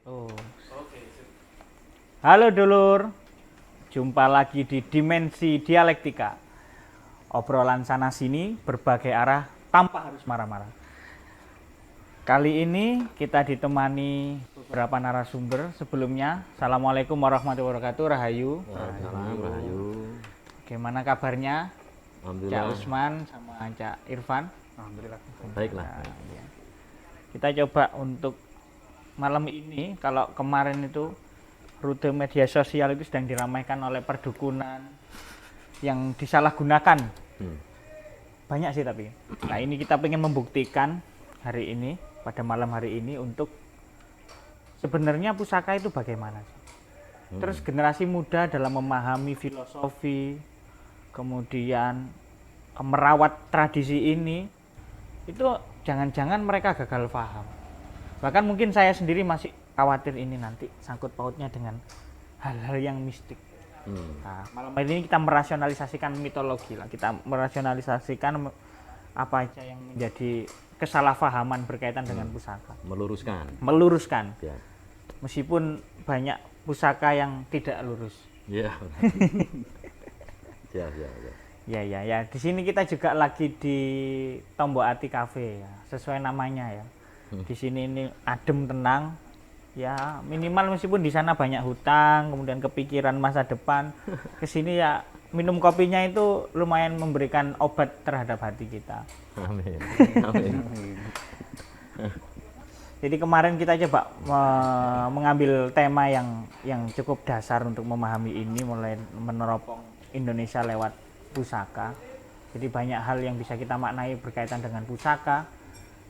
Oh. Oke. Halo dulur, jumpa lagi di Dimensi Dialektika. Obrolan sana sini berbagai arah tanpa harus marah-marah. Kali ini kita ditemani beberapa narasumber sebelumnya. Assalamualaikum warahmatullahi wabarakatuh, Rahayu. Waalaikumsalam, Rahayu. Bagaimana kabarnya? Cak Alhamdulillah. Usman sama Cak Irfan. Alhamdulillah. Baiklah. Nah, ya. Kita coba untuk malam ini, kalau kemarin itu rute media sosial itu sedang diramaikan oleh perdukunan yang disalahgunakan. Banyak sih tapi. Nah ini kita pengen membuktikan hari ini, pada malam hari ini untuk sebenarnya pusaka itu bagaimana sih. Terus generasi muda dalam memahami filosofi, kemudian merawat tradisi ini, itu jangan-jangan mereka gagal paham. Bahkan mungkin saya sendiri masih khawatir ini nanti sangkut pautnya dengan hal-hal yang mistik. Nah, malam ini kita merasionalisasikan mitologi lah, kita merasionalisasikan apa aja yang menjadi kesalahpahaman berkaitan dengan pusaka. Meluruskan. Ya. Meskipun banyak pusaka yang tidak lurus. Ya. Ya. Ya. Di sini kita juga lagi di Tombok Ati Cafe ya, sesuai namanya ya. Di sini ini adem tenang. Ya, minimal meskipun di sana banyak hutang, kemudian kepikiran masa depan. Ke sini ya minum kopinya itu lumayan memberikan obat terhadap hati kita. Amin. Jadi kemarin kita coba mengambil tema yang cukup dasar untuk memahami ini, mulai meneropong Indonesia lewat pusaka. Jadi banyak hal yang bisa kita maknai berkaitan dengan pusaka.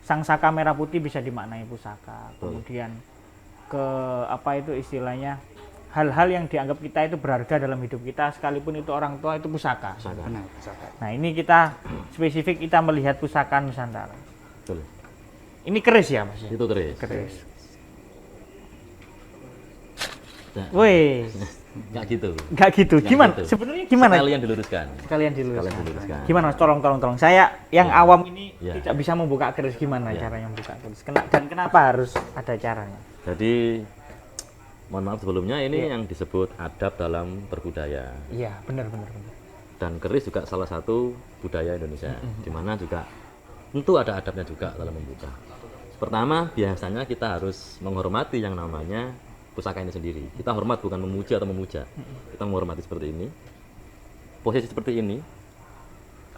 Sang saka merah putih bisa dimaknai pusaka. Kemudian ke apa itu istilahnya, hal-hal yang dianggap kita itu berharga dalam hidup kita, sekalipun itu orang tua, itu pusaka. Benar, pusaka. Nah ini kita spesifik kita melihat pusaka Nusantara. Betul. Ini keris ya mas? Itu keris. Nah, woi, Enggak gitu. nggak gitu. Nggak Gimana? gitu. Sebenarnya gimana? Sekalian diluruskan. Sekalian diluruskan. Sekalian diluruskan. Gimana mas? Tolong. Saya yang Ya. awam ini Ya. tidak bisa membuka keris. Gimana Ya. caranya membuka keris? Dan kenapa harus ada caranya? Jadi mohon maaf sebelumnya ini Ya. yang disebut adab dalam berbudaya. Iya, benar. Dan keris juga salah satu budaya Indonesia, di mana juga tentu ada adabnya juga dalam membuka. Pertama, biasanya kita harus menghormati yang namanya pusaka ini sendiri. Kita hormat, bukan memuji atau memuja. Kita menghormati seperti ini. Posisi seperti ini,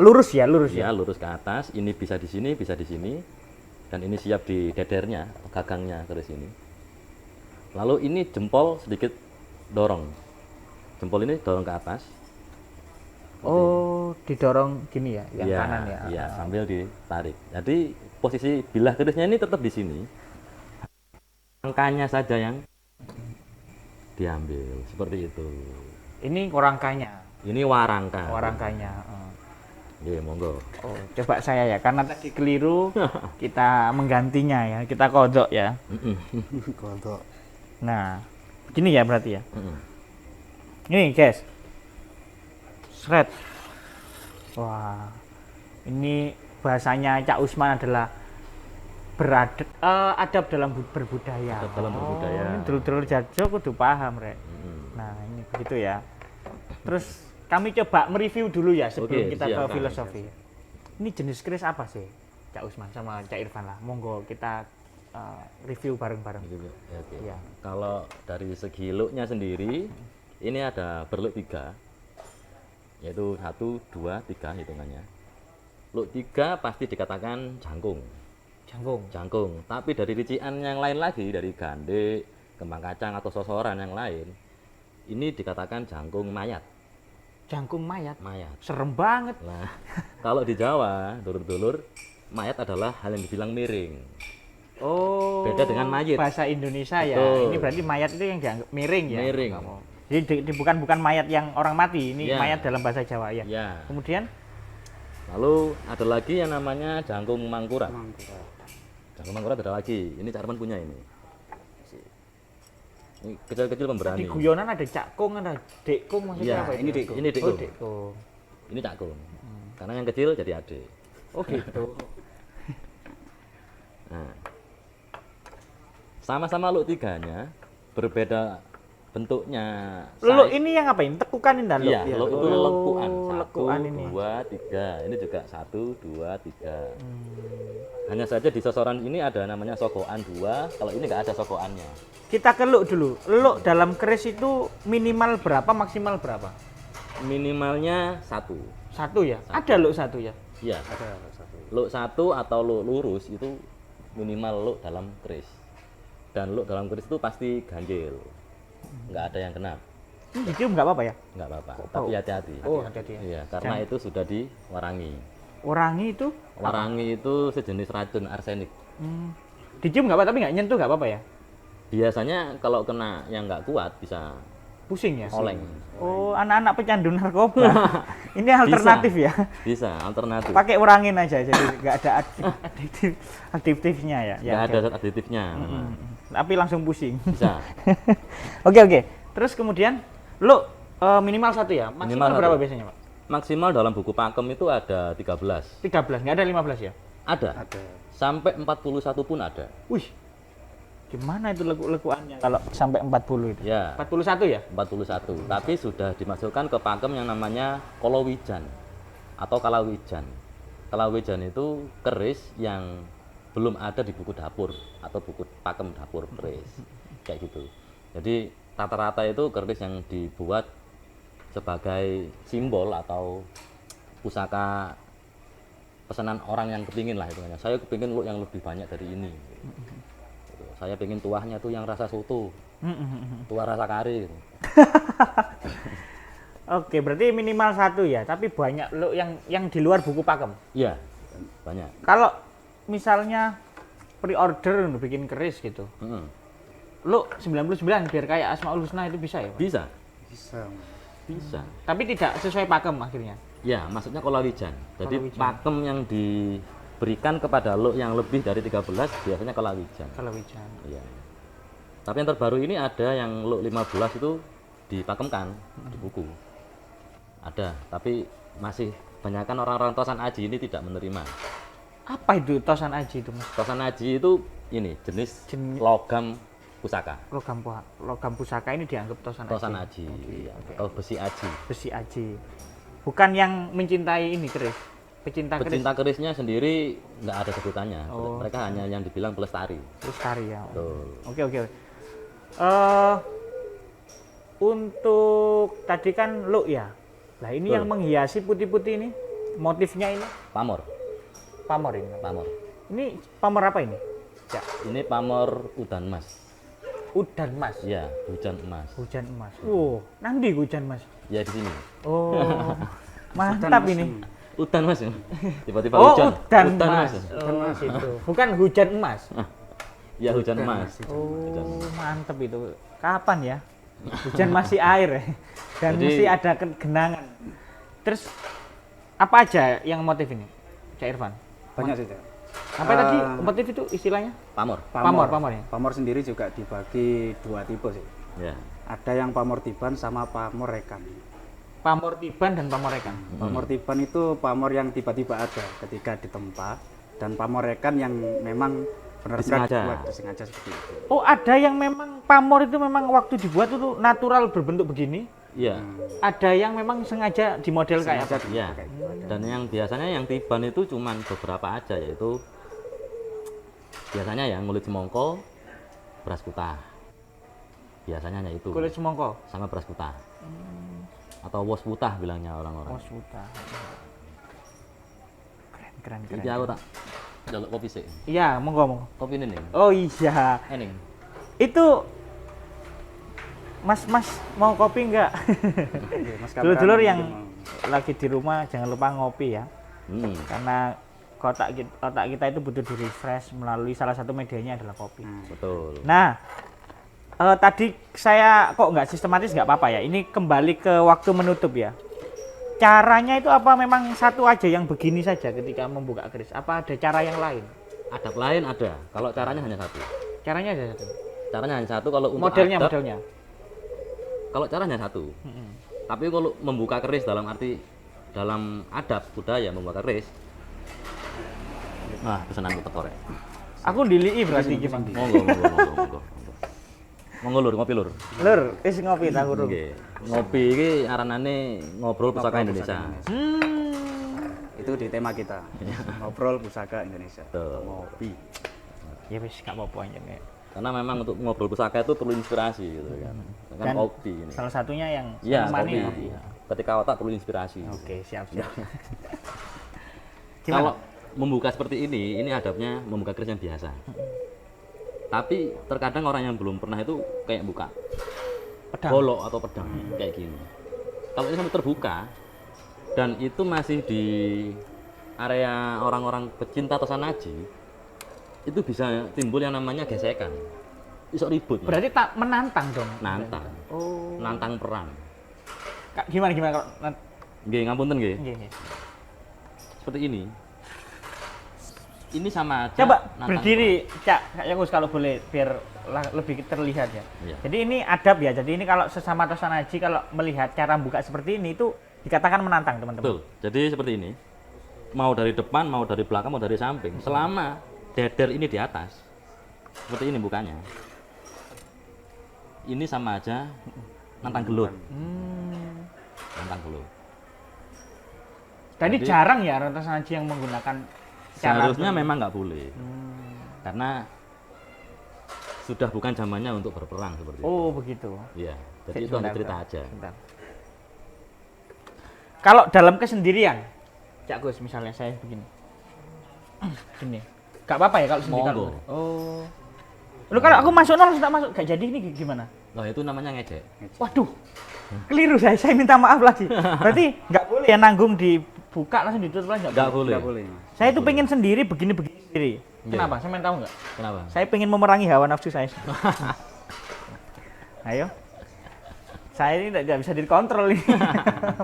Lurus ya. lurus ke atas. Ini bisa di sini, bisa di sini, dan ini siap di dedernya atau gagangnya keris ini. Lalu ini jempol sedikit dorong. Jempol ini dorong ke atas. Oh, didorong gini ya, yang Iya, kanan ya. Iya, sambil ditarik. Jadi posisi bilah kerisnya ini tetap di sini. Angkanya saja yang diambil seperti itu. Ini rangkanya. Ini warangka. Warangkanya. Iya, monggo. Oh, coba saya ya, karena tadi keliru kita menggantinya ya, kita kodok ya. Kodok. Nah, begini ya berarti ya. Mm-mm. Ini guys, shred. Wah, ini bahasanya Cak Usman adalah adab dalam berbudaya. Adab dalam berbudaya. Ini dulur-dulur Jajo kudu paham rek. Nah ini begitu ya. Terus kami coba mereview dulu ya sebelum Oke, kita siap, ke Kang. filosofi. Ini jenis keris apa sih, Cak Usman sama Cak Irfan lah. Monggo kita review bareng-bareng. Oke. Iya. Kalau dari segi looknya sendiri, ini ada berlook 3, yaitu 1, 2, 3 hitungannya. Look 3 pasti dikatakan jangkung. Jangkung. Tapi dari rician yang lain lagi, dari gandek, kembang kacang atau sosoran yang lain, ini dikatakan jangkung mayat. Jangkung mayat. Mayat. Serem banget. Nah, kalau di Jawa, dulur-dulur, mayat adalah hal yang dibilang miring. Oh. Beda dengan mayit. Bahasa Indonesia ya. Betul. Ini berarti mayat itu yang dianggap miring ya. Miring. Jadi bukan mayat yang orang mati. Ini Ya. mayat dalam bahasa Jawa ya. Ya. Kemudian Lalu ada lagi yang namanya jangkung mangkurat. Jangkung mangkurat ada lagi. Ini Cak Arman punya ini. Ini kecil-kecil pemberani. di guyonan ada cakung, ada dekung maksudnya Iya, apa? ini dekung. Ini dekung. Oh, dekung. Ini cakung. Karena yang kecil jadi adik. Oh gitu. Nah, Sama-sama Luk 3-nya berbeda bentuknya. Lo size. ini yang apa ini? Tekukan ini dah, Luk? Iya, Luk itu Oh, lekuan. lekuan 1, ini. 2, 3. Ini juga 1, 2, 3. Hanya saja di sosoran ini ada namanya sogokan 2. Kalau ini nggak ada sogokannya. Kita ke Luk dulu. Luk dalam keris itu minimal berapa, maksimal berapa? Minimalnya 1. Satu ya? Satu. Ada Luk satu ya? Iya. Ada satu. Luk 1 atau luk lurus itu minimal luk dalam keris. Dan luk dalam keris itu pasti ganjil. Nggak ada yang kena. Ini dicium nggak apa-apa ya? Nggak apa-apa. Oh. Tapi hati-hati. Oh, hati-hati ya. Iya, karena itu sudah diwarangi. Warangi itu? Warangi itu sejenis racun arsenik. Dicium nggak apa, tapi nggak nyentuh nggak apa-apa ya? Biasanya kalau kena yang nggak kuat bisa Pusing ya? oleng. Oh, anak-anak pecandu narkoba. Ini alternatif ya? Bisa, alternatif. Pakai urangin aja, jadi nggak ada aktifnya ya? Ya, Nggak oke. ada zat aditifnya. Tapi langsung pusing. Bisa. Oke. Terus kemudian, lo minimal satu ya? Maksimal Minimal berapa satu. biasanya, Pak? Maksimal dalam buku pakem itu ada 13. 13, nggak ada 15 ya? Ada. Ada. Sampai 41 pun ada. Wih, gimana itu lekuannya kalau sampai 40 itu? Ya. 41 ya? 41. Tapi sudah dimasukkan ke pakem yang namanya kolowijan atau kalawijan. Kalawijan itu keris yang belum ada di buku dapur atau buku pakem dapur keris. Kayak gitu. Jadi rata-rata itu keris yang dibuat sebagai simbol atau pusaka pesanan orang yang kepingin lah itu. Saya kepingin look yang lebih banyak dari ini. Saya pengen tuahnya tuh yang rasa soto, tuah rasa kari. Gitu. Oke, berarti minimal satu ya, tapi banyak lo yang di luar buku pakem. Iya, banyak. Kalau misalnya pre-order untuk bikin keris gitu, lo 99 biar kayak Asmaul Husna itu bisa ya, Pak? Bisa, Bisa. bisa. Tapi tidak sesuai pakem akhirnya. Ya, maksudnya kolawijan. Jadi Kolawijan. pakem yang diberikan kepada lo yang lebih dari 13 biasanya kolawijan. Kalau Wijan. Iya. Tapi yang terbaru ini ada yang lo 15 itu dipakemkan di buku. Ada, tapi masih banyakkan orang-orang tosan aji ini tidak menerima. Apa itu tosan aji itu, Mas? Tosan aji itu ini jenis logam pusaka. Logam pusaka ini dianggap tosan aji. Tosan aji iya, atau besi aji. Besi aji. Bukan yang mencintai ini keris. Pecinta keris. Pecinta kerisnya sendiri nggak ada sebutannya. Oh. Mereka hanya yang dibilang pelestari. Lestari ya. Betul. Oke. Untuk tadi kan lo ya. Lah ini Betul. yang menghiasi putih-putih ini, motifnya ini Pamor, pamor ini. pamor. Ini pamor apa ini? Ya, Ini pamor udan emas. udan mas. Ya, hujan emas. Hujan emas. Nanti hujan mas. Ya di sini. Oh, mantap ini. Udan emas ya. Tiba-tiba Oh, hujan. udan Udan emas. Oh, gitu. Bukan hujan emas. Ya hujan emas. Oh, mantep itu. Kapan ya? Hujan masih air ya. Dan Jadi- mesti ada genangan. Terus apa aja yang motif ini, Cak Irfan? Banyak sih, Cak. Apa tadi motif itu istilahnya? Pamor. Pamor ya? Pamor sendiri juga dibagi dua tipe sih. Ya. Ada yang pamor tiban sama pamor rekan. Pamor tiban dan pamor rekan. Pamor tiban itu pamor yang tiba-tiba ada ketika ditempa, dan pamor rekan yang memang benar-benar Disengaja. dibuat disengaja seperti itu. Oh, ada yang memang pamor itu memang waktu dibuat itu natural berbentuk begini. Iya. Ada yang memang sengaja di model kayak apa? Sengaja dibuat Iya. kayak gitu ada. Dan yang biasanya yang tiban itu cuman beberapa aja, yaitu biasanya yang kulit semongko, beras kutah. Biasanya hanya itu. Kulit semongko. Sama beras kutah. Atau wos putah bilangnya orang-orang. Oh, sudah. Keren. Iki aku tak jaluk kopi sih. Iya, monggo. Kopi ini nih. Oh iya. Ening. Itu Mas mau kopi enggak? Oke, Mas Kapten, Dulur-dulur yang mungkin lagi di rumah jangan lupa ngopi ya. Karena otak kita itu butuh di refresh melalui salah satu medianya adalah kopi. Betul. Nah, tadi saya kok nggak sistematis nggak apa-apa ya. Ini kembali ke waktu menutup ya. Caranya itu apa memang satu aja yang begini saja ketika membuka keris? Apa ada cara yang lain? Adab lain ada. Kalau caranya hanya satu. Caranya ada satu. Caranya hanya satu. Kalau untuk Modelnya. kalau caranya satu. Tapi kalau membuka keris dalam arti dalam adab budaya membuka keris. Nah, pesanan untuk korek. Aku dilii berarti gimana? Monggo. Monggo lur, ngopi lur. Lur, wis ngopi ta guru. Nggih. Ngopi iki aranane ngobrol pusaka Indonesia. Itu di tema kita. Ngobrol pusaka Indonesia. Betul. Ngopi. Ya wis gak apa-apa anjene. Karena memang untuk ngobrol pusaka itu perlu inspirasi gitu kan. Kan Dan kopi ini. salah satunya yang Iya, menemani kopi. Ketika otak perlu inspirasi. Oke, siap. Kalau membuka seperti ini adabnya membuka keris yang biasa. Tapi terkadang orang yang belum pernah itu kayak buka Pedang. golok atau pedang kayak gini. Kalau ini sampai terbuka dan itu masih di area orang-orang pecinta Tosanaji, itu bisa timbul yang namanya gesekan. Iso ribut. Berarti tak menantang dong. Nantang. Oh. Nantang perang. Gimana kalau Nggih, ngapunten nggih. nggih. Seperti ini. Ini sama aja. Coba nantang berdiri, Cak. Kak Yakus kalau boleh biar lebih terlihat ya. Iya. Jadi ini adab ya. Jadi ini kalau sesama Tosanaji kalau melihat cara buka seperti ini itu dikatakan menantang, teman-teman. Betul. Jadi seperti ini. Mau dari depan, mau dari belakang, mau dari samping. Selama deder ini di atas. Seperti ini bukanya. Ini sama aja nantang gelut. Nantang gelut. Jadi Jadi- jarang ya orang Tosanaji yang menggunakan cara Seharusnya seperti memang nggak boleh. ini. Karena sudah bukan zamannya untuk berperang seperti itu. Oh, begitu. Iya. Jadi itu Sebentar, hanya cerita Kak. aja. Sebentar. Kalau dalam kesendirian, Cak Gus misalnya saya begini. Gini. Gak apa-apa ya kalau sendiri Monggo. kalau. Oh. Lu kalau aku masuk nol tak masuk gak jadi ini gimana? Nah, itu namanya ngejek. Waduh. Keliru saya minta maaf lagi. Berarti nggak boleh ya nanggung dibuka langsung ditutup lagi Nggak boleh. Nggak boleh. Saya itu pengen sendiri begini-begini sendiri. Iya. Kenapa? Saya pengen tahu nggak? Kenapa? Saya pengen memerangi hawa nafsu saya. Ayo. Saya ini tidak bisa dikontrol ini.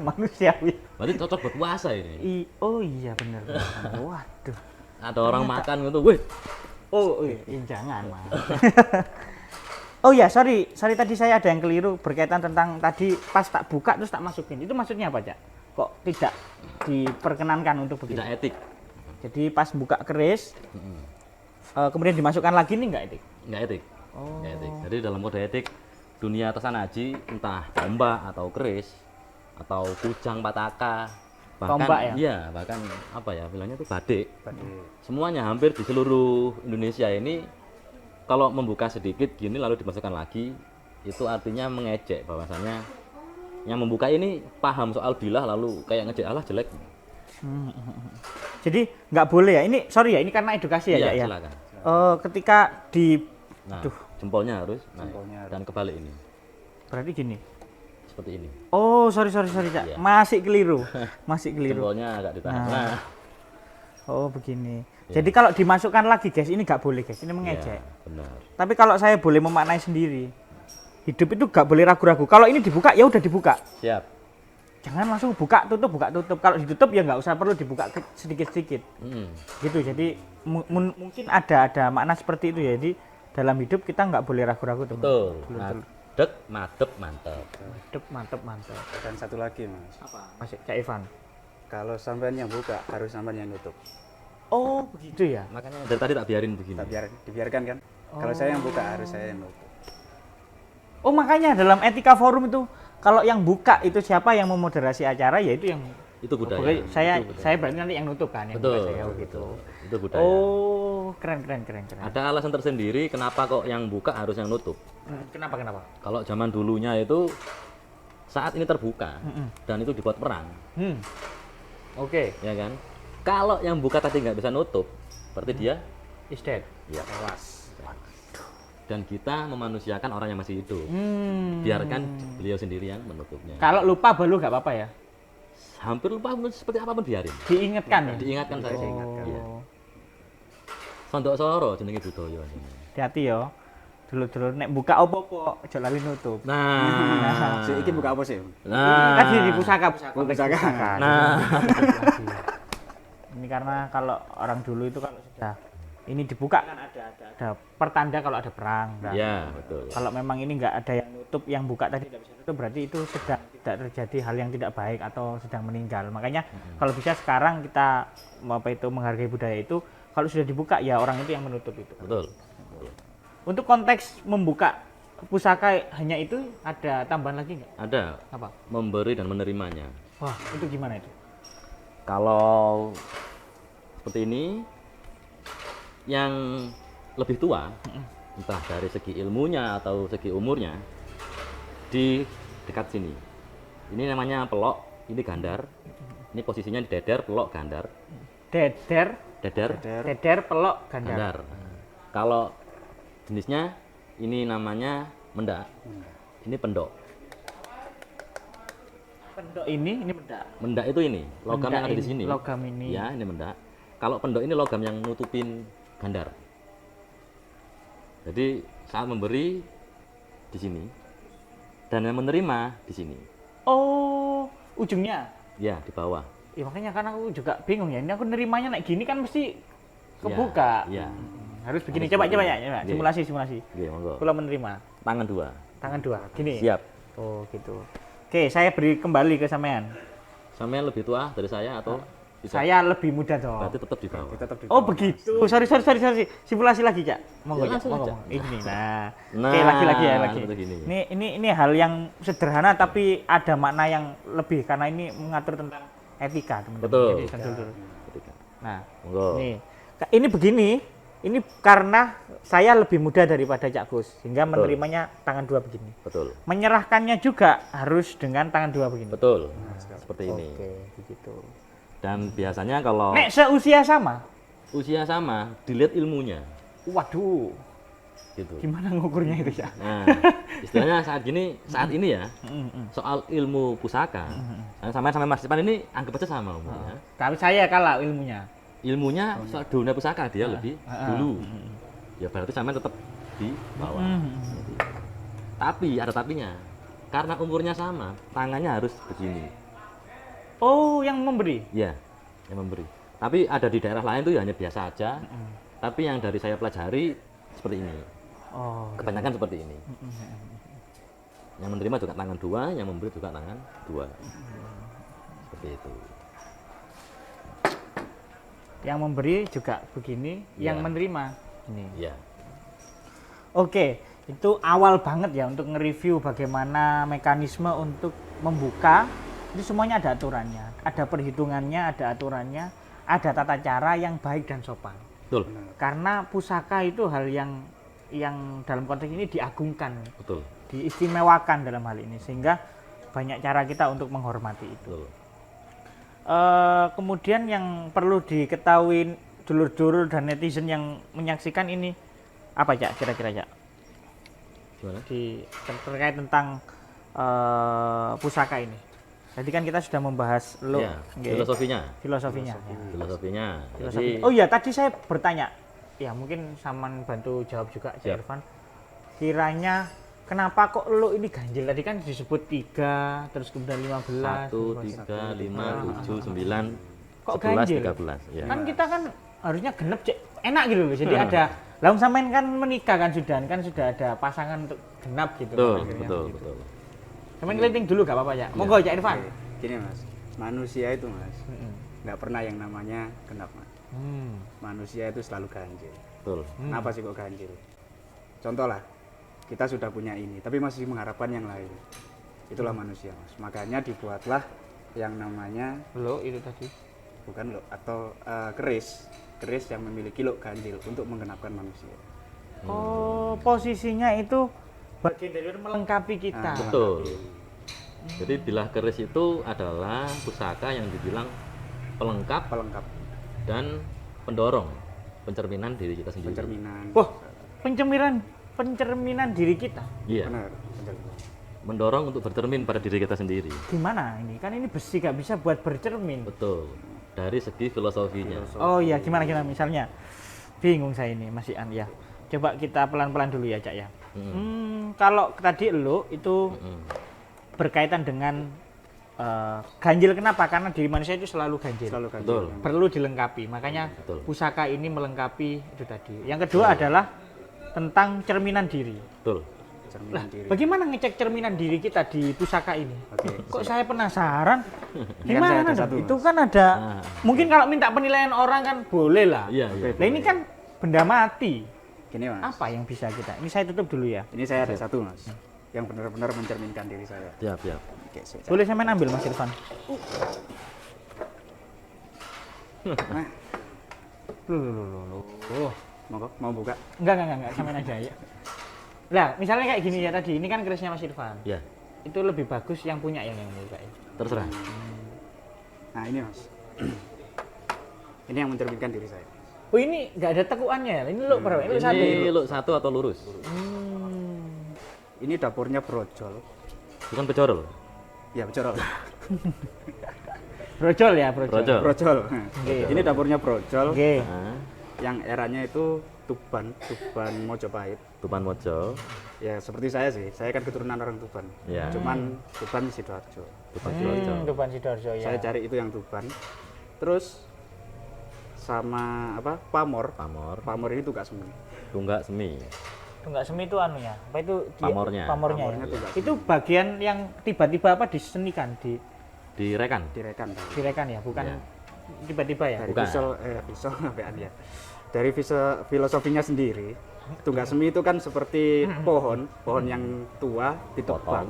Manusiawi. Berarti cocok buat puasa ini. Oh iya benar. Waduh. Ada orang makan gitu, wih. Oh iya, jangan mas. Oh ya, sorry tadi saya ada yang keliru berkaitan tentang tadi pas tak buka terus tak masukin. Itu maksudnya apa, Cak? Kok tidak diperkenankan untuk begitu? Tidak etik. Jadi pas buka keris, kemudian dimasukkan lagi nih nggak etik? Nggak etik. Oh. Nggak etik. Jadi dalam kode etik dunia Tosanaji entah tombak atau keris atau kujang pataka bahkan Tombak ya? iya bahkan apa ya bilangnya itu badik Badik. semuanya hampir di seluruh Indonesia ini kalau membuka sedikit gini lalu dimasukkan lagi itu artinya mengejek bahwasannya yang membuka ini paham soal bilah lalu kayak ngejek Allah jelek. Jadi nggak boleh ya? Ini sorry ya, ini karena edukasi ya, Iya, Cak, ya. silakan. Ketika di, Nah, Duh. jempolnya harus naik Jempolnya harus. dan kebalik ini berarti gini. seperti ini. Oh sorry Cak, Iya. masih keliru, masih keliru. Jempolnya agak ditahan. Nah. Nah, Oh begini. Iya. Jadi kalau dimasukkan lagi guys, ini nggak boleh guys, ini mengejek. iya, benar. Tapi kalau saya boleh memaknai sendiri, hidup itu nggak boleh ragu-ragu. Kalau ini dibuka ya udah dibuka. Siap. Jangan langsung buka tutup. Kalau ditutup ya nggak usah perlu dibuka sedikit-sedikit. Mm. Gitu. Jadi mungkin ada makna seperti itu ya. Jadi dalam hidup kita nggak boleh ragu-ragu teman. Betul. Betul. Madep, madep, mantap. Mantap. Dan satu lagi mas, Apa? Masih Cak Ivan. kalau sampean yang buka harus sampean yang nutup. Oh begitu ya. Makanya dari tadi tak biarin begini. Dibiarkan kan? Kalau saya yang buka harus saya yang nutup. Oh makanya dalam etika forum itu kalau yang buka itu siapa yang memoderasi acara ya itu yang Itu budaya. Pokoknya saya Itu budaya. saya berarti nanti yang nutup kan yang Betul. buka saya oh, gitu. Itu budaya. Oh keren. Ada alasan tersendiri kenapa kok yang buka harus yang nutup. Kenapa? Kalau zaman dulunya itu saat ini terbuka dan itu dibuat perang, Oke. ya kan? Kalau yang buka tadi nggak bisa nutup, berarti dia Is dead. ya tewas. Dan kita memanusiakan orang yang masih hidup. Hmm. Biarkan beliau sendiri yang menutupnya. Kalau lupa baru nggak apa-apa ya. Hampir lupa seperti apapun biarin. Diingatkan ya. Diingatkan saja. Diingatkan. Iya. Sondok Soro jenenge budaya ini. Hati-hati ya. Dulu nek buka opo-opo aja lali nutup. Nah, Si iki buka apa sih? nah, Kan di pusaka. Pusaka. nah, Ini karena kalau orang dulu itu kalau sudah ini dibuka kan ada pertanda kalau ada perang. Kan? ya betul. Kalau memang ini nggak ada yang nutup, yang buka tadi tidak bisa nutup, berarti itu sedang tidak terjadi hal yang tidak baik atau sedang meninggal. Makanya kalau bisa sekarang kita menghargai budaya itu, kalau sudah dibuka ya orang itu yang menutup itu. Betul. Untuk konteks membuka pusaka hanya itu ada tambahan lagi nggak? Ada Apa? memberi dan menerimanya. Wah, itu gimana itu? Kalau seperti ini, yang lebih tua, entah dari segi ilmunya atau segi umurnya, di dekat sini. Ini namanya pelok, ini gandar. Ini posisinya di deder, pelok, gandar. Deder, Deder, deder, pelok, gandar. gandar. Kalau jenisnya ini namanya mendak. Ini pendok. Pendok ini mendak. Mendak itu ini, logam Mendak yang ada di ini, sini. logam ini. Ya, ini mendak. Kalau pendok ini logam yang nutupin gandar. Jadi saat memberi di sini dan yang menerima di sini. Oh, ujungnya. Ya, di bawah. Ya makanya kan aku juga bingung ya. Ini aku nerimanya naik gini kan mesti kebuka. Ya. Harus begini. Harus Coba begini. ya. Oke. Simulasi. Oke, monggo. Kalau menerima Tangan dua. tangan dua. Gini. Siap. Oh, gitu. Oke, saya beri kembali ke sampean. Sampean lebih tua dari saya atau tidak? Saya lebih muda dong. Berarti tetap di bawah. Tetap di Oh bawah. begitu. Sorry. Simulasi lagi, Cak. Monggo, Ya, Cak. langsung Monggo. aja. Ini. Nah. Nah, Oke, lagi ya. seperti gini. Ini hal yang sederhana tapi ada makna yang lebih karena ini mengatur tentang etika, teman-teman. Betul. Jadi, sentul dulu. Ketika. Nah, Monggo. ini begini. Ini karena saya lebih muda daripada Cak Gus, sehingga menerimanya tangan dua begini. Betul. Menyerahkannya juga harus dengan tangan dua begini. Betul. Seperti ini. Oke, begitu. Dan biasanya kalau Nek seusia sama. usia sama, dilihat ilmunya. Waduh, Gitu. gimana ngukurnya itu ya? Nah, istilahnya saat ini ya, soal ilmu pusaka, sama Mas Ipan ini anggap aja sama umurnya. Kalau saya kalah ilmunya. Ilmunya soal dunia pusaka dia lebih dulu. Ya berarti sama tetap di bawah. Tapi ada tapinya. Karena umurnya sama, tangannya harus begini. Oh, yang memberi. Ya, yang memberi. Tapi ada di daerah lain tuh ya hanya biasa aja. Tapi yang dari saya pelajari seperti ini. Oh, Kebanyakan seperti ini. Yang menerima juga tangan dua, yang memberi juga tangan dua. Seperti itu. yang memberi juga begini, yang Ya. menerima ini. Iya. Oke, itu awal banget ya untuk nge-review bagaimana mekanisme untuk membuka. Itu semuanya ada aturannya, ada perhitungannya, ada aturannya, ada tata cara yang baik dan sopan. Betul. Karena pusaka itu hal yang dalam konteks ini diagungkan, Betul. diistimewakan dalam hal ini, sehingga banyak cara kita untuk menghormati itu. Betul. Kemudian yang perlu diketahui dulur-dulur dan netizen yang menyaksikan ini apa, Cak, kira-kira, Cak? Gimana? Terkait tentang pusaka ini. Tadi kan kita sudah membahas Ya, nggih, filosofinya. filosofinya. Ya. Filosofinya. Filosofi. Jadi Oh iya, tadi saya bertanya. Ya, mungkin Saman bantu jawab juga, Cak Siap. Irfan. Kiranya kenapa kok lo ini ganjil? Tadi kan disebut 3, terus kemudian 15. 1, 3, 5, 7, 9, Kok 11, ganjil? 13. Ya. Kan kita kan harusnya genep, Cek. Enak gitu loh. Jadi ada langsung sampean kan menikah kan sudah ada pasangan untuk genap gitu. Betul, Akhirnya betul, begitu. betul. Sampean keliling dulu gak apa-apa, ya. Monggo, Cak Irfan. Oke, gini Mas, manusia itu Mas nggak pernah yang namanya genap Mas. Manusia itu selalu ganjil. Betul. Kenapa sih kok ganjil? Contoh lah, kita sudah punya ini, tapi masih mengharapkan yang lain. Itulah manusia Mas. Makanya dibuatlah yang namanya Lo itu tadi. bukan lo atau keris yang memiliki lo ganjil untuk menggenapkan manusia. Oh, posisinya itu bagian dari melengkapi kita. Ah, Betul. Jadi bilah keris itu adalah pusaka yang dibilang pelengkap pelengkap dan pendorong, pencerminan diri kita sendiri. pencerminan. Wah, pencerminan diri kita. Iya. Benar, pencerminan. Mendorong untuk bercermin pada diri kita sendiri. Gimana ini? Kan ini besi gak bisa buat bercermin. Betul. Dari segi filosofinya. Oh iya, gimana misalnya? Bingung saya ini, Mas Ian ya. Coba kita pelan-pelan dulu ya, Cak ya. Kalau tadi lo itu berkaitan dengan ganjil, kenapa? Karena diri manusia itu selalu ganjil. Selalu ganjil. Betul. Perlu dilengkapi. Makanya Betul. pusaka ini melengkapi itu tadi. Yang kedua adalah tentang cerminan diri. Betul. cerminan Lah, diri. bagaimana ngecek cerminan diri kita di pusaka ini? Oke, Kok saya penasaran? Ini kan saya Gimana ada dong? satu, Itu Mas. kan ada Nah. mungkin kalau minta penilaian orang kan boleh lah. Iya, iya. Nah, ini kan benda mati. Gini Mas, Apa yang bisa kita? Ini saya tutup dulu ya. ini saya ada satu Mas, yang benar-benar mencerminkan diri saya. Siap, siap. Oke, saya. Boleh saya main ambil Mas Irfan? Nah, Loh. mau buka? Enggak, saya main aja ya. Lah, misalnya kayak gini ya tadi, ini kan kerisnya Mas Irfan. Ya, Itu lebih bagus yang punya yang buka ya. terserah. Nah ini Mas, ini yang mencerminkan diri saya. Oh ini nggak ada tekuannya, ini lo berapa? Ini lo satu. Ini lu satu atau lurus? Ini dapurnya brojol. Bukan pecorol. Ya brojol. Brojol ya, brojol. Brojol. Brojol. Oke. Ini dapurnya brojol. Oke. Nah, Yang eranya itu Tuban Mojopahit. Tupan Mojo, Ya seperti saya sih, saya kan keturunan orang Tuban. Ya. Cuman Tuban Sidoarjo. Tupan Sidoarjo. Depan Sidoarjo ya. Saya cari itu yang Tuban. Terus sama apa? Pamor. Pamor, Pamor ini Tunggak Semi. tunggak semi. Tunggak semi itu anunya. Apa itu? Pamornya. Pamornya. Pamornya Ya? Tunggak Itu bagian yang tiba-tiba apa disenikan, Direkan. Direkan. direkan ya, bukan Iya. tiba-tiba ya. Dari Bukan. visual apaan ya. Dari filosofinya sendiri, Tunggak Semi itu kan seperti pohon yang tua ditebang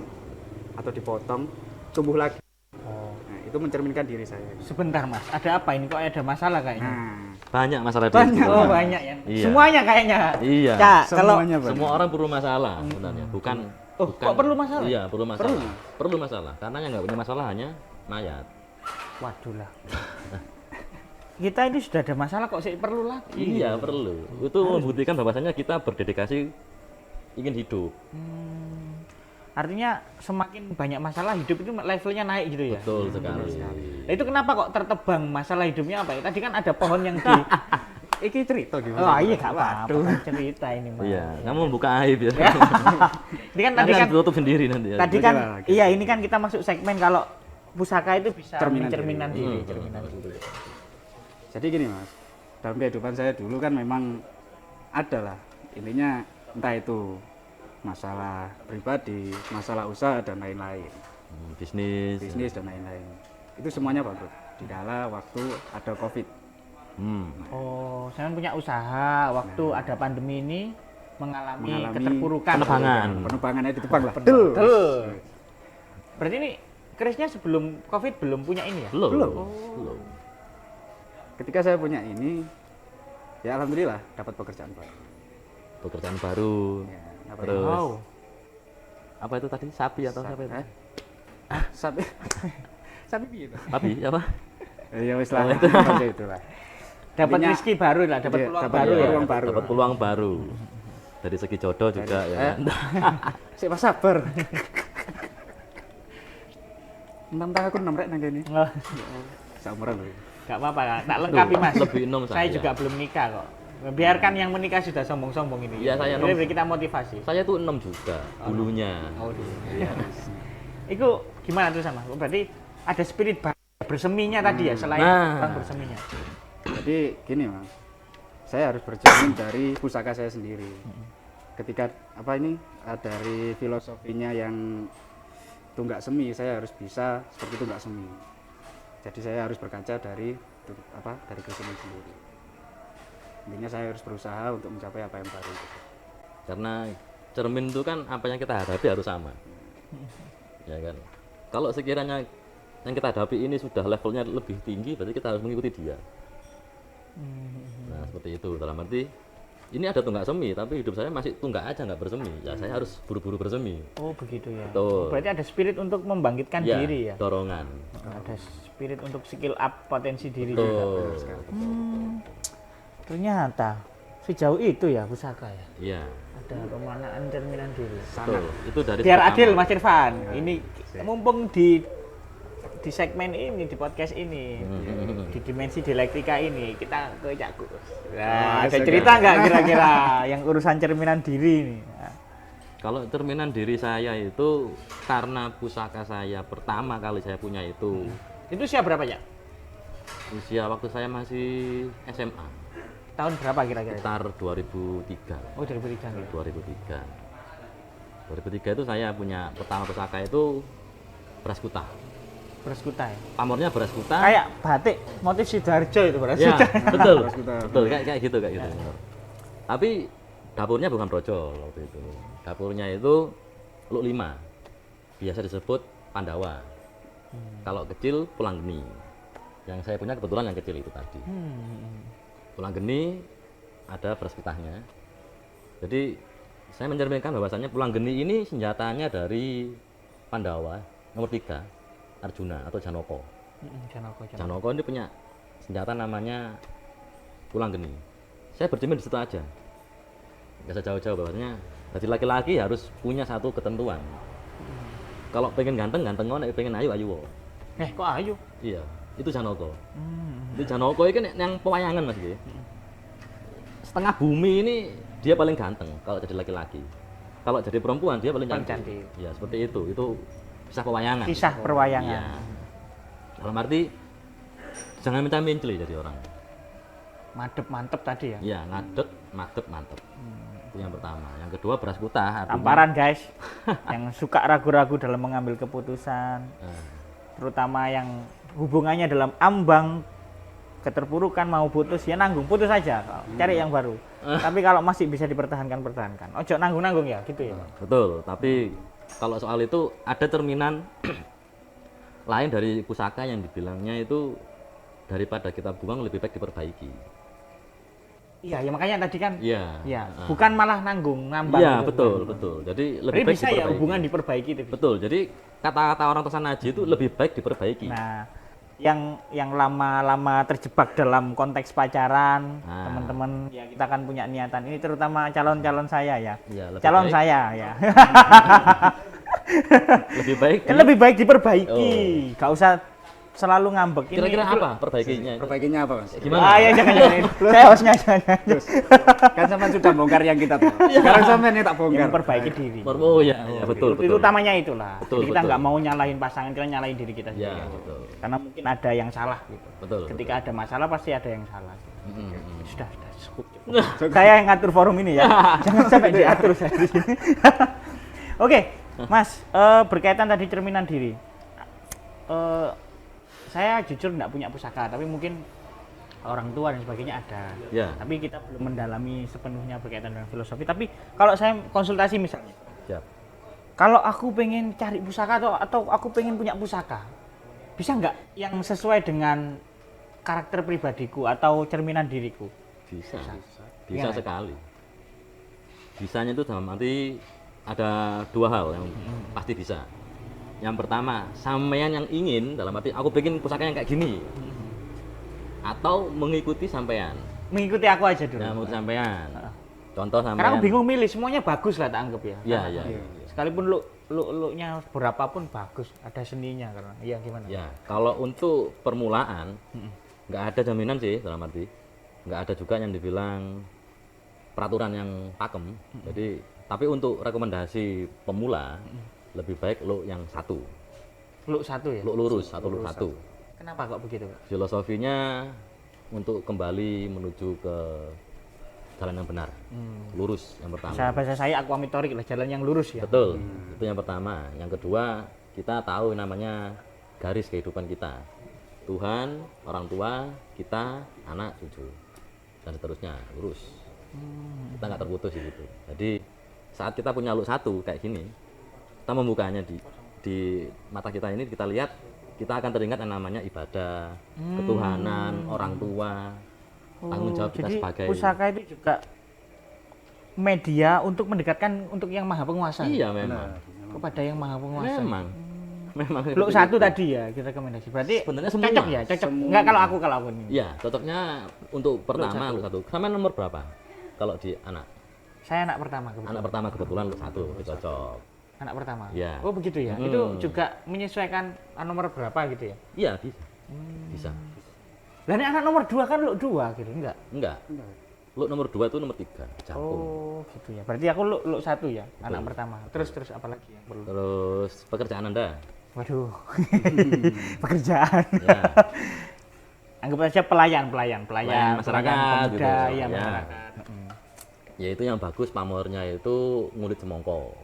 atau dipotong, tumbuh lagi. Oh. Nah, itu mencerminkan diri saya. Sebentar Mas, ada apa ini? Kok ada masalah kayaknya? Nah, Banyak masalah di Banyak. hidup. Oh banyak ya. Iya. Semuanya kayaknya. Iya. Cak, kalau semuanya Pak. Semua orang perlu masalah sebenarnya, bukan. Oh, bukan. kok perlu masalah? Iya, perlu masalah. Perlu. Perlu masalah, karena yang nggak punya masalah hanya mayat. waduh lah. Kita ini sudah ada masalah kok sih perlu lagi. Iya, perlu. Itu membuktikan bahwasanya kita berdedikasi ingin hidup. Artinya semakin banyak masalah hidup itu levelnya naik gitu ya. Betul sekali. Nah, itu kenapa kok tertebang masalah hidupnya apa ya? Tadi kan ada pohon yang di iki cerita gimana? Oh iya gak apa-apa kan cerita ini Mas. Iya, kamu membuka aib ya. Ini kan Nanti tadi kan tutup sendiri nanti ya. tadi kan Oke. iya ini kan kita masuk segmen kalau pusaka itu bisa Cerminan cerminan diri, Hmm. cerminan diri. Jadi gini Mas, dalam kehidupan saya dulu kan memang ada lah, intinya entah itu masalah pribadi, masalah usaha dan lain-lain, Bisnis. bisnis dan lain-lain. Itu semuanya bangkrut di kala waktu ada COVID. Hmm. Oh, saya punya usaha waktu ada pandemi ini mengalami Mengalami keterpurukan. penebangan. Penerbangannya ditebang lah. Betul. Berarti ini kerisnya sebelum Covid belum punya ini ya? Belum. Belum. Belum. Ketika saya punya ini, ya alhamdulillah dapat pekerjaan baru. Pekerjaan baru. Ya, dapat Terus. Wow. Apa itu tadi? Sapi atau siapa itu? Sapi, sapi piye Pak? Sapi apa? Ya wis lah, seperti itulah. Dapat Intinya- rezeki baru lah, dapat Iya, peluang dapat baru ya. peluang baru. Dapat peluang baru. Dari segi jodoh juga ya. kan? Sik Mas sabar. Mentang aku nomrek nang kene. Oh, Saumuran lho. Gak apa-apa, Kak. Tak lengkapi Mas. Lebih enom Saya saya. juga belum nikah kok. Biarkan yang menikah sudah sombong-sombong ini. Iya, saya Jadi nom- beri kita motivasi. Saya tuh 6 juga dulunya. Oh, iya. Itu gimana tuh sama? Berarti ada spirit berseminya tadi ya selain Nah. orang berseminya. Jadi gini Mas, saya harus bercermin dari pusaka saya sendiri. Ketika apa ini dari filosofinya yang tunggak semi, saya harus bisa seperti tunggak semi. Jadi saya harus berkaca dari dari keris ini sendiri. Intinya saya harus berusaha untuk mencapai apa yang baru itu. Karena cermin itu kan apa yang kita hadapi harus sama. Ya kan? Kalau sekiranya yang kita hadapi ini sudah levelnya lebih tinggi, berarti kita harus mengikuti dia. Nah, seperti itu. Dalam arti ini ada tunggak semi, tapi hidup saya masih tunggak aja nggak bersemi. Ya saya harus buru-buru bersemi. Oh begitu ya. Betul. Berarti ada spirit untuk membangkitkan Ya, diri ya. dorongan. Ada spirit untuk skill up potensi diri juga. Betul. Ternyata sejauh itu ya pusaka ya. Iya, Ada pemanaan cerminan diri. betul. Itu dari Biar segi adil amal. Mas Irfan. Ini mumpung di segmen ini, di podcast ini, di dimensi dialektika ini, kita ke Cak Gus. Nah, ada saya cerita nggak kira-kira yang urusan cerminan diri ini? Nah, Kalau cerminan diri saya itu karena pusaka saya pertama kali saya punya itu itu usia berapa ya? usia waktu saya masih SMA, Tahun berapa kira-kira? sekitar 2003. Oh 2003 ya. 2003. 2003 itu saya punya pertama pusaka itu beras kuta. Beras kuta ya. Pamornya beras kuta. Kayak batik motif Sidoarjo itu beras Ya, kuta. betul. Beras kuta. Betul, kayak gitu bener. Tapi dapurnya bukan brojol waktu itu. Dapurnya itu Luk 5. Biasa disebut Pandawa. Kalau kecil Pulang Geni. Yang saya punya kebetulan yang kecil itu tadi. Pulang Geni ada beras kutahnya. Jadi saya mencerminkan bahwasannya Pulang Geni ini senjatanya dari Pandawa nomor 3, Arjuna atau Janoko. Janoko. Janoko ini punya senjata namanya Pulang Geni. Saya bercermin di situ aja. Nggak usah jauh-jauh bahwasanya jadi laki-laki harus punya satu ketentuan. Kalau pengen ganteng, ganteng, nek pengen ayu, ayu. Kok ayu? Iya, itu Janoko. Itu Janoko ini kan yang pewayangan Mas G. Setengah bumi ini dia paling ganteng kalau jadi laki-laki. Kalau jadi perempuan dia paling Paling cantik. cantik. Ya seperti itu. Itu kisah pewayangan. Kisah perwayangan. Iya. Dalam arti jangan minta menceli jadi orang. Madep mantep tadi ya. Iya, ngadeg, madep, mantep. Itu yang pertama. Yang kedua beras kutah. artinya- Tamparan guys, yang suka ragu-ragu dalam mengambil keputusan, Eh, terutama yang hubungannya dalam ambang keterpurukan mau putus ya nanggung, putus aja, cari yang baru. Tapi kalau masih bisa dipertahankan, pertahankan. Ojo nanggung-nanggung ya, gitu ya. betul. Tapi kalau soal itu ada cerminan lain dari pusaka yang dibilangnya itu daripada kita buang lebih baik diperbaiki. Iya, ya makanya tadi kan, Iya. ya Ah. bukan malah nanggung, ngambang. Iya, gitu. betul, betul. Jadi lebih Jadi baik bisa ya diperbaiki. hubungan diperbaiki itu. Betul. Jadi kata-kata orang Tosanaji itu lebih baik diperbaiki. Nah, yang lama-lama terjebak dalam konteks pacaran, Nah. teman-teman ya kita kan punya niatan ini, terutama calon-calon saya ya. Iya, lebih Calon baik. saya ya. Lebih baik. Kan lebih baik diperbaiki. Oh. Gak usah selalu ngambek. Kira-kira apa perbaikinya? Perbaikinya apa Mas? Gimana? Ya jangan. Saya hostnya jangan. Terus, kan sampean sudah bongkar yang kita tahu. Sekarang sampean yang tak bongkar. Yang memperbaiki diri. Oh iya, iya, betul, Itu betul. utamanya itulah. Betul, Jadi kita betul. nggak mau nyalahin pasangan, kita nyalahin diri kita Iya, sendiri. betul. Karena mungkin ada yang salah gitu. Betul. Ketika ada masalah pasti ada yang salah. Mm-mm. Sudah cukup. Saya yang ngatur forum ini ya. Jangan sampai diatur saya di sini. Oke, Mas, berkaitan tadi cerminan diri. Saya jujur nggak punya pusaka, tapi mungkin orang tua dan sebagainya ada. Ya. Tapi kita belum mendalami sepenuhnya berkaitan dengan filosofi. Tapi kalau saya konsultasi misalnya, Siap. kalau aku pengen cari pusaka atau aku pengen punya pusaka, bisa nggak yang sesuai dengan karakter pribadiku atau cerminan diriku? Bisa. Bisa Iya. sekali. Bisanya itu dalam arti ada dua hal yang pasti bisa. Yang pertama, sampean yang ingin dalam arti aku bikin pusaka yang kayak gini. Atau mengikuti sampean. Mengikuti aku aja dulu. Nah, mengikuti sampean. Contoh Karena sampean. aku bingung milih, semuanya bagus lah tak anggap ya. Iya, iya. Sekalipun looknya berapapun bagus, ada seninya karena. Iya gimana? Ya, kalau untuk permulaan nggak ada jaminan sih dalam arti. Nggak ada juga yang dibilang peraturan yang pakem. Jadi, tapi untuk rekomendasi pemula lebih baik look yang satu, Look satu ya. look lurus atau look satu. Kenapa kok begitu, Pak? Filosofinya untuk kembali menuju ke jalan yang benar, lurus yang pertama. Bahasa saya aquamitorik lah, jalan yang lurus ya. Betul, itu yang pertama. Yang kedua, kita tahu namanya garis kehidupan kita. Tuhan, orang tua, kita, anak, cucu, dan seterusnya, lurus. Kita nggak terputus gitu. Jadi saat kita punya look satu kayak gini, kita membukanya di mata kita ini, kita lihat, kita akan teringat yang namanya ibadah, ketuhanan, orang tua, tanggung jawab kita Jadi sebagai. pusaka itu juga media untuk mendekatkan untuk yang maha penguasa. Iya memang, Kepada yang maha penguasa. memang. Look seperti satu itu. tadi ya kita rekomendasi. Berarti Sebenarnya semua. cocok ya, cocok. Enggak kalau aku ini. Iya, cocoknya untuk pertama look satu. Sama nomor berapa? Kalau di anak? Saya anak pertama kebetulan. Anak pertama kebetulan look satu, cocok. Anak pertama. Iya. Oh begitu ya. Hmm. Itu juga menyesuaikan nomor berapa gitu ya. Iya bisa, bisa. Lah ini anak nomor 2 kan look 2 gitu, enggak? Enggak. Look nomor 2 itu nomor 3, jangkung. Oh, gitu ya. Berarti aku look 1 ya, anak pertama. Terus apa lagi yang perlu? Terus pekerjaan Anda? Waduh. Pekerjaan. Ya. Anggap saja pelayan masyarakat gitu. pemuda, ya, Ya. masyarakat. Yaitu yang bagus pamornya itu ngulit semongko.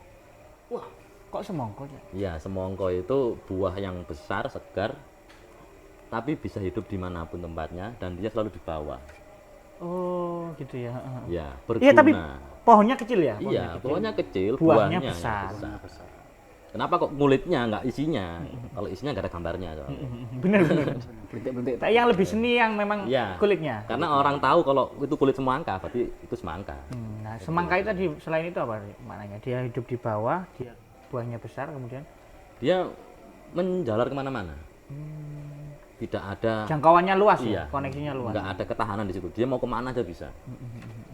Kok semongko ya? Ya, semongko itu buah yang besar, segar, tapi bisa hidup dimanapun tempatnya dan dia selalu di bawah. Oh, gitu ya. Ya, berguna. Iya, tapi pohonnya kecil ya? Iya, pohonnya kecil, Buahnya buahnya besar. yang besar. Kenapa kok kulitnya nggak isinya? Kalau isinya nggak ada gambarnya. soalnya. Bener. Belintik-belintik. Tapi yang lebih seni yang memang Iya. kulitnya. Karena orang tahu kalau itu kulit semangka, berarti itu semangka. Nah, semangka itu tadi selain itu apa maknanya? Dia hidup di bawah, dia buahnya besar, kemudian Dia menjalar kemana-mana. Tidak ada jangkauannya luas iya, ya, koneksinya luas. nggak ada ketahanan di situ. Dia mau kemana aja bisa.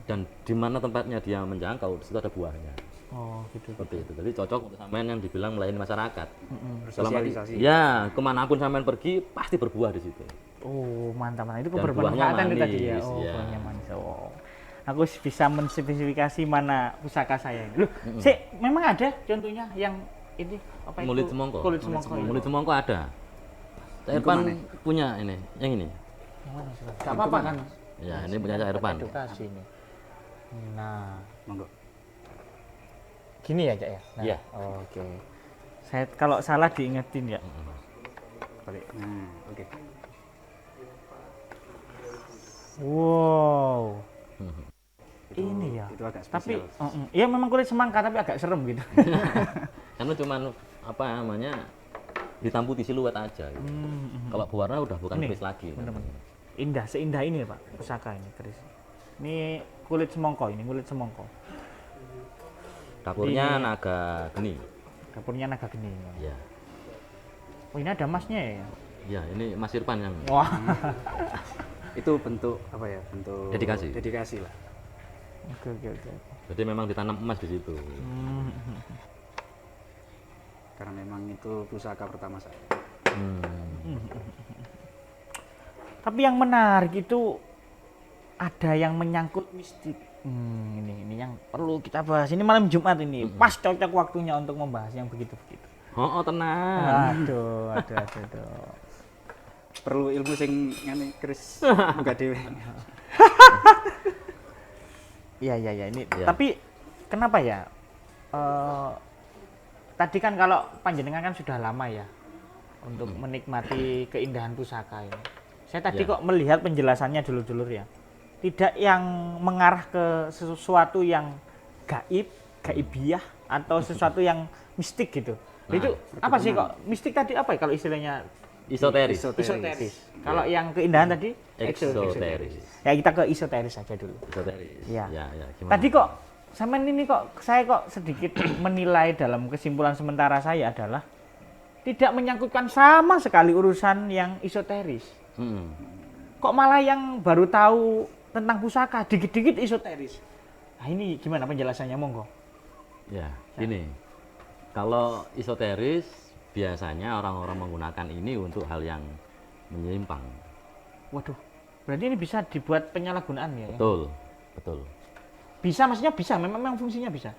Dan di mana tempatnya dia menjangkau, di situ ada buahnya. Oh, gitu. Seperti itu. Jadi cocok untuk sampean yang dibilang melayani masyarakat. Dalam arti, Sosialisasi. ya, kemanapun sampean pergi pasti berbuah di situ. Oh, mantap. Itu Dan kebermanfaatan buahnya itu tadi ya. manis, Oh, iya. buahnya manis. Oh. Aku bisa menspesifikasi mana pusaka saya ini. Loh, memang ada contohnya yang ini apa itu? Kulit semongko. Kulit semongko. Kulit semongko ada. Cak Irfan punya ini, yang ini. Yang mana? Gak apa-apa kan? Ya, ini punya Cak Irfan. Edukasi ini. Nah, Monggo. gini ya, Cak ya. Nah, Iya. Oke. Saya kalau salah diingetin ya. Balik. Nah, oke. Wow. Itu, Ini ya. Itu agak Tapi spesial. iya memang kulit semangka tapi agak serem gitu. Karena cuman apa namanya hitam putih siluet aja. Gitu. Kalau berwarna udah bukan Ini, keris lagi. bener-bener. Indah, seindah ini ya, Pak, pusaka ini keris. Ini kulit semongko, ini kulit semongko. Dapurnya naga geni. Dapurnya naga geni. Ya. Oh, ini ada emasnya ya? Ya, ini Mas Irfan yang Wah. Itu bentuk apa ya? Bentuk Dedikasi. Dedikasi lah. Oke. jadi memang ditanam emas di situ. Karena memang itu pusaka pertama saya. Tapi yang menarik itu ada yang menyangkut mistik. Ini yang perlu kita bahas. Ini malam Jumat ini. Pas cocok waktunya untuk membahas yang begitu-begitu. Oh, tenang. Aduh. Perlu ilmu sing ngene keris buka dhewe. Iya ini. Iya. Tapi kenapa ya? Tadi kan kalau panjenengan kan sudah lama ya untuk menikmati keindahan pusaka ini. Saya tadi Iya. kok melihat penjelasannya dulur-dulur ya. Tidak yang mengarah ke sesuatu yang gaibiyah atau sesuatu yang mistik gitu. Itu apa sih kok mistik tadi apa ya kalau istilahnya Esoteris. esoteris. Kalau yang keindahan tadi Eksoteris. Ya kita ke esoteris saja dulu. Esoteris. Iya. Ya, gimana? Tadi kok sampean ini saya kok sedikit menilai dalam kesimpulan sementara saya adalah tidak menyangkutkan sama sekali urusan yang esoteris. Kok malah yang baru tahu tentang pusaka dikit-dikit esoteris. Nah, ini gimana penjelasannya, monggo? Ya, gini. Kalau esoteris biasanya orang-orang menggunakan ini untuk hal yang menyimpang. Waduh. Berarti ini bisa dibuat penyalahgunaan ya? Betul. Bisa, maksudnya bisa, memang fungsinya bisa.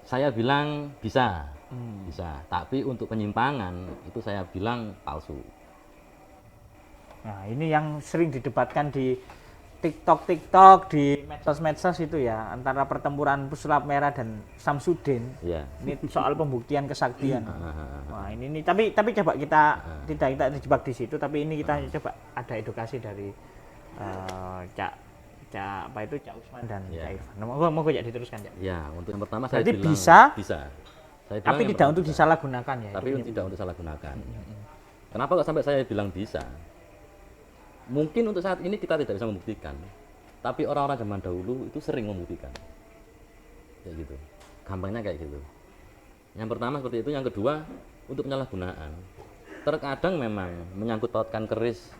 Saya bilang bisa. Bisa, tapi untuk penyimpangan itu saya bilang palsu. Nah, ini yang sering didebatkan di TikTok, di medsos itu ya, antara pertempuran Pesulap Merah dan Samsudin. Ya. Ini soal pembuktian kesaktian. Wah, ini tapi coba kita tidak kita terjebak di situ, tapi ini kita coba ada edukasi dari Cak Usman dan Ya. Cak Irfan. Mau ya diteruskan, Cak. Ya, untuk yang pertama saya Berarti bilang bisa, bisa. Saya bilang Tapi yang tidak pertama untuk bisa. disalahgunakan ya. Tapi itu tidak untuk disalahgunakan. Kenapa kok sampai saya bilang bisa? Mungkin untuk saat ini kita tidak bisa membuktikan, tapi orang-orang zaman dahulu itu sering membuktikan. Kayak gitu. Gampangnya kayak gitu. Yang pertama seperti itu, yang kedua untuk penyalahgunaan. Terkadang memang menyangkut pautkan keris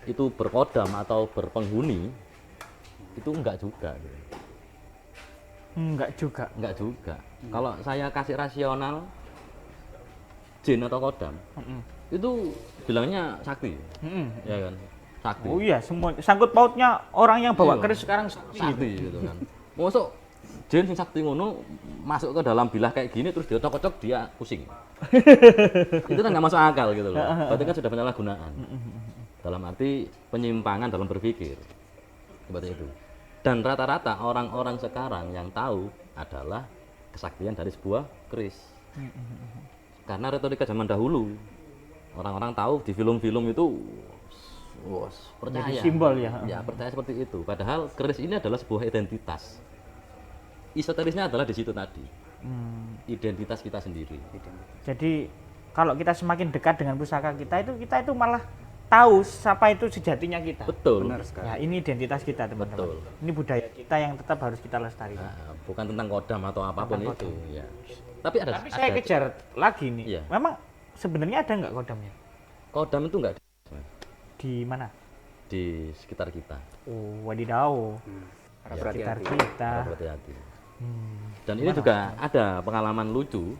itu berkodam atau berpenghuni itu enggak juga. Gitu. Enggak juga. Enggak juga. Kalau saya kasih rasional jin atau kodam, itu bilangnya sakti. Ya kan? Sakti. Oh iya, semua sangkut pautnya orang yang bawa Iya. keris sekarang sakti. Sakti gitu kan. Mosok jin sing sakti ngono masuk ke dalam bilah kayak gini terus dia cocok dia pusing. Itu kan nggak masuk akal gitu loh. Berarti kan sudah penyalahgunaan. Dalam arti penyimpangan dalam berpikir. Seperti itu. Dan rata-rata orang-orang sekarang yang tahu adalah kesaktian dari sebuah keris. Karena retorika zaman dahulu, orang-orang tahu di film-film itu, percaya. Jadi simbol ya. Ya, percaya seperti itu. Padahal keris ini adalah sebuah identitas. Esoterisnya adalah di situ tadi. Identitas kita sendiri. Jadi kalau kita semakin dekat dengan pusaka kita itu malah tahu siapa itu sejatinya kita. Betul. Benar sekali. Ya, ini identitas kita, teman-teman. Betul. Ini budaya kita yang tetap harus kita lestarikan. Nah, bukan tentang kodam atau apapun Tentang itu. Ya. Tapi Tapi saya kejar lagi nih. Iya. Memang sebenarnya ada nggak kodamnya? kodam itu enggak Di mana? di sekitar kita. Oh, wadidaw. Harap Sekitar berhati-hati. kita. Harus hati-hati. Hmm. Dan ini juga ada pengalaman lucu.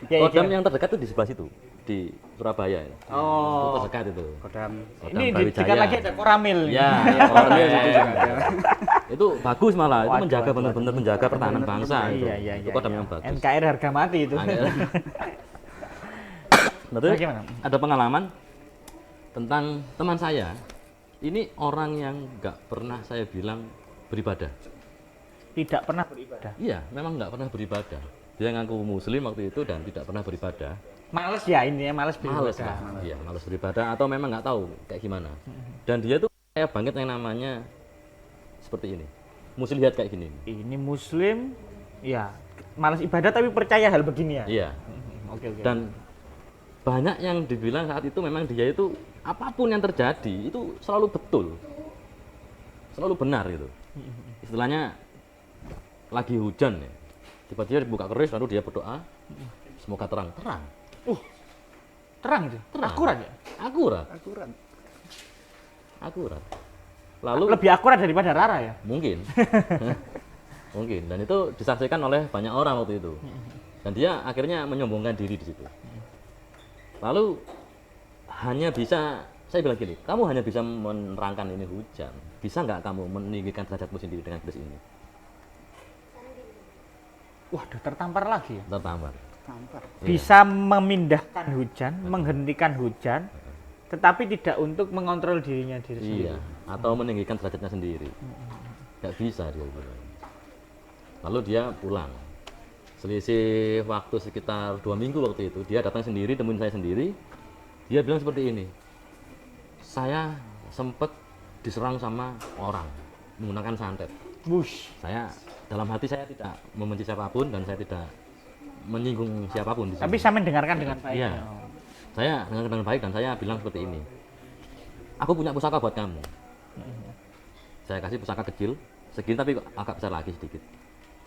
Ya, Kodam yang terdekat itu di sebelah situ, di Surabaya. Oh. Itu terdekat itu. Kodam. Kodam Ini di Brawijaya. dekat lagi ada Koramil. Ya, Koramil itu juga ada. itu bagus malah. Itu Waduh, menjaga waduh, benar-benar menjaga pertahanan bangsa. Itu. Iya, Itu kodam iya. yang bagus. NKR harga mati itu. Nah, terus Bagaimana? ada pengalaman tentang teman saya. Ini orang yang nggak pernah saya bilang beribadah. Tidak pernah beribadah. Iya, memang nggak pernah beribadah. Dia ngaku muslim waktu itu dan tidak pernah beribadah. Males ya ini ya, males Males beribadah. lah, iya, males beribadah atau memang nggak tahu kayak gimana. Dan dia tuh kayak banget yang namanya seperti ini. Mesti lihat kayak gini. Ini muslim, ya males ibadah tapi percaya hal begini ya. Iya. Oke oke. Dan banyak yang dibilang saat itu memang dia itu apapun yang terjadi itu selalu betul, selalu benar gitu. Istilahnya lagi hujan ya, tiba-tiba dibuka keris lalu dia berdoa, semoga terang. terang itu. Terang. Akurat ya. Akurat, Akurat. akurat. Lalu Lebih akurat daripada Rara ya. mungkin, mungkin. Dan itu disaksikan oleh banyak orang waktu itu. Dan dia akhirnya menyombongkan diri di situ. Lalu hanya bisa, saya bilang gini, kamu hanya bisa menerangkan ini hujan. Bisa nggak kamu meninggikan derajatmu sendiri dengan keris ini? Waduh, tertampar lagi ya. Tertampar. Tampar. Bisa memindahkan hujan, menghentikan hujan, tetapi tidak untuk mengontrol dirinya sendiri. Iya. Atau meninggikan derajatnya sendiri. Nggak bisa dia bilang. Lalu dia pulang. Selisih waktu sekitar 2 minggu waktu itu, dia datang sendiri, temuin saya sendiri. Dia bilang seperti ini, saya sempat diserang sama orang menggunakan santet. Wush. Saya dalam hati saya tidak membenci siapapun dan saya tidak menyinggung siapapun di sini. Tapi saya mendengarkan dengan baik. Iya. Oh. Saya dengan baik dan saya bilang seperti ini. Aku punya pusaka buat kamu. Saya kasih pusaka kecil, segini tapi agak besar lagi sedikit.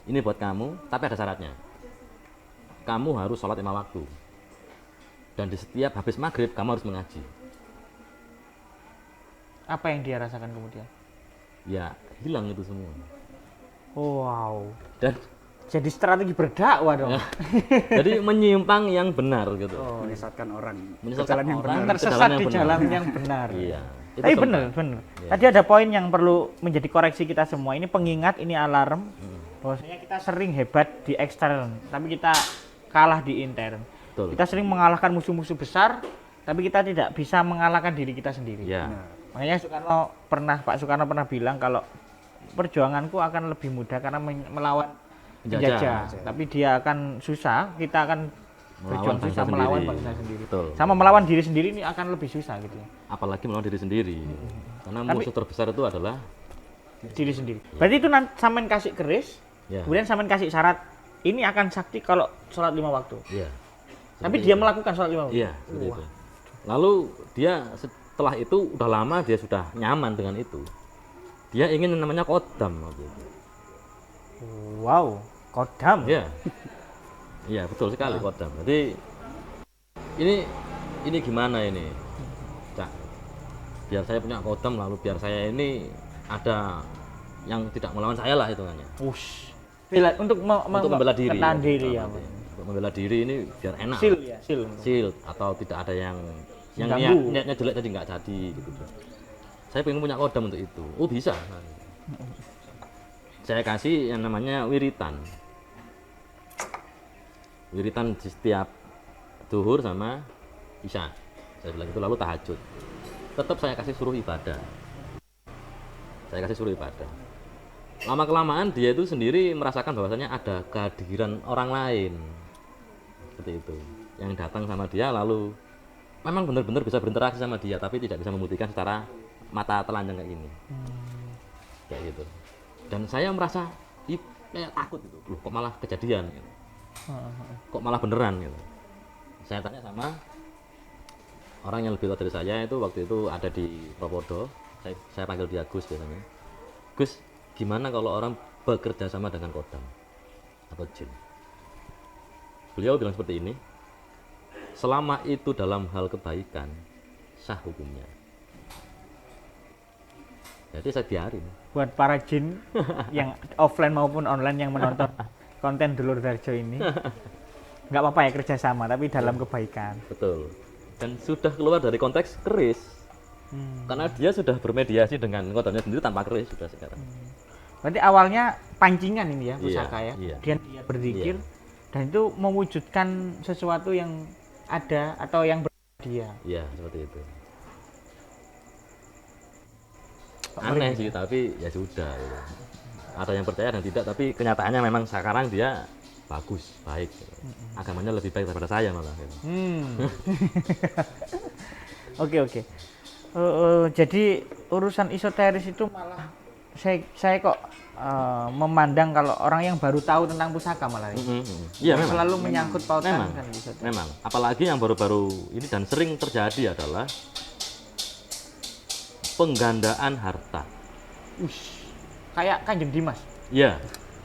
Ini buat kamu, tapi ada syaratnya. Kamu harus sholat 5 waktu. Dan di setiap habis maghrib, kamu harus mengaji. Apa yang dia rasakan kemudian? Ya, hilang itu semua. Wow. Dan Jadi strategi berdakwah dong. jadi menyimpang yang benar gitu. Oh, Menyesatkan orang. Menyesatkan Ke jalan yang orang. benar. tersesat di benar. jalan yang benar. Iya. Itu Tapi sempat. benar. Iya. Tadi ada poin yang perlu menjadi koreksi kita semua. Ini pengingat, ini alarm. Bahwasanya kita sering hebat di ekstern, tapi kita kalah di intern. Betul. Kita sering mengalahkan musuh-musuh besar, tapi kita tidak bisa mengalahkan diri kita sendiri. Iya. Makanya Pak Soekarno pernah bilang kalau perjuanganku akan lebih mudah karena melawan penjajah. Tapi dia akan susah, kita akan berjuang Melawan susah bangsa melawan sendiri. bangsa sendiri. Betul. Sama melawan diri sendiri ini akan lebih susah gitu ya. Apalagi melawan diri sendiri. Karena Tapi- musuh terbesar itu adalah Diri sendiri. Berarti itu sampean kasih keris, ya. kemudian sampean kasih syarat ini akan sakti kalau sholat 5 waktu. Iya. Tapi Seperti dia itu. melakukan sholat 5 waktu. Iya, seperti itu. Lalu dia setelah itu udah lama dia sudah nyaman dengan itu. Dia ingin yang namanya kodam waktu itu. Wow, kodam. Iya. Iya, betul sekali kodam. Jadi ini gimana ini? Cak. Biar saya punya kodam lalu biar saya ini ada yang tidak melawan saya lah hitungannya. Wush. Untuk Untuk membela diri. menahan diri ya. Untuk membela diri ini biar enak. Sil ya, sil. Shield atau tidak ada yang Mengganggu. niatnya jelek tadi nggak jadi gitu. Saya pengen punya kodam untuk itu. Oh bisa. Saya kasih yang namanya wiritan. Wiritan di setiap zuhur sama isya. Saya bilang itu lalu tahajud. Tetap saya kasih suruh ibadah. Saya kasih suruh ibadah. lama kelamaan dia itu sendiri merasakan bahwasanya ada kehadiran orang lain seperti itu yang datang sama dia, lalu memang benar-benar bisa berinteraksi sama dia tapi tidak bisa membuktikan secara mata telanjang kayak gini. Kayak gitu. Dan saya merasa kayak takut gitu. Loh, kok malah kejadian gitu. Kok malah beneran gitu. Saya tanya sama orang yang lebih tua dari saya, itu waktu itu ada di Propodo. Saya panggil dia Gus biasanya. Gus, gimana kalau orang bekerja sama dengan kodam atau jin? Beliau bilang seperti ini, selama itu dalam hal kebaikan, sah hukumnya. Jadi saya biarin. Buat para jin yang offline maupun online yang menonton konten Dulur Darjo ini, nggak apa-apa ya kerjasama, tapi dalam kebaikan. Betul. Dan sudah keluar dari konteks keris. Karena dia sudah bermediasi dengan kodamnya sendiri tanpa keris sudah sekarang. Berarti awalnya pancingan ini ya pusaka ya. Iya. Dia berzikir dan itu mewujudkan sesuatu yang ada atau yang dia. Iya, seperti itu. Aneh sih, tapi ya sudah. Ya. Ada yang percaya dan tidak, tapi kenyataannya memang sekarang dia bagus, baik. Agamanya lebih baik daripada saya malah. Oke. Jadi urusan esoteris itu malah saya kok memandang kalau orang yang baru tahu tentang pusaka malah Iya, memang. selalu menyangkut pautan Memang. kan esoteris. Memang. Apalagi yang baru-baru ini dan sering terjadi adalah penggandaan harta. Kayak Kanjeng Dimas. Iya,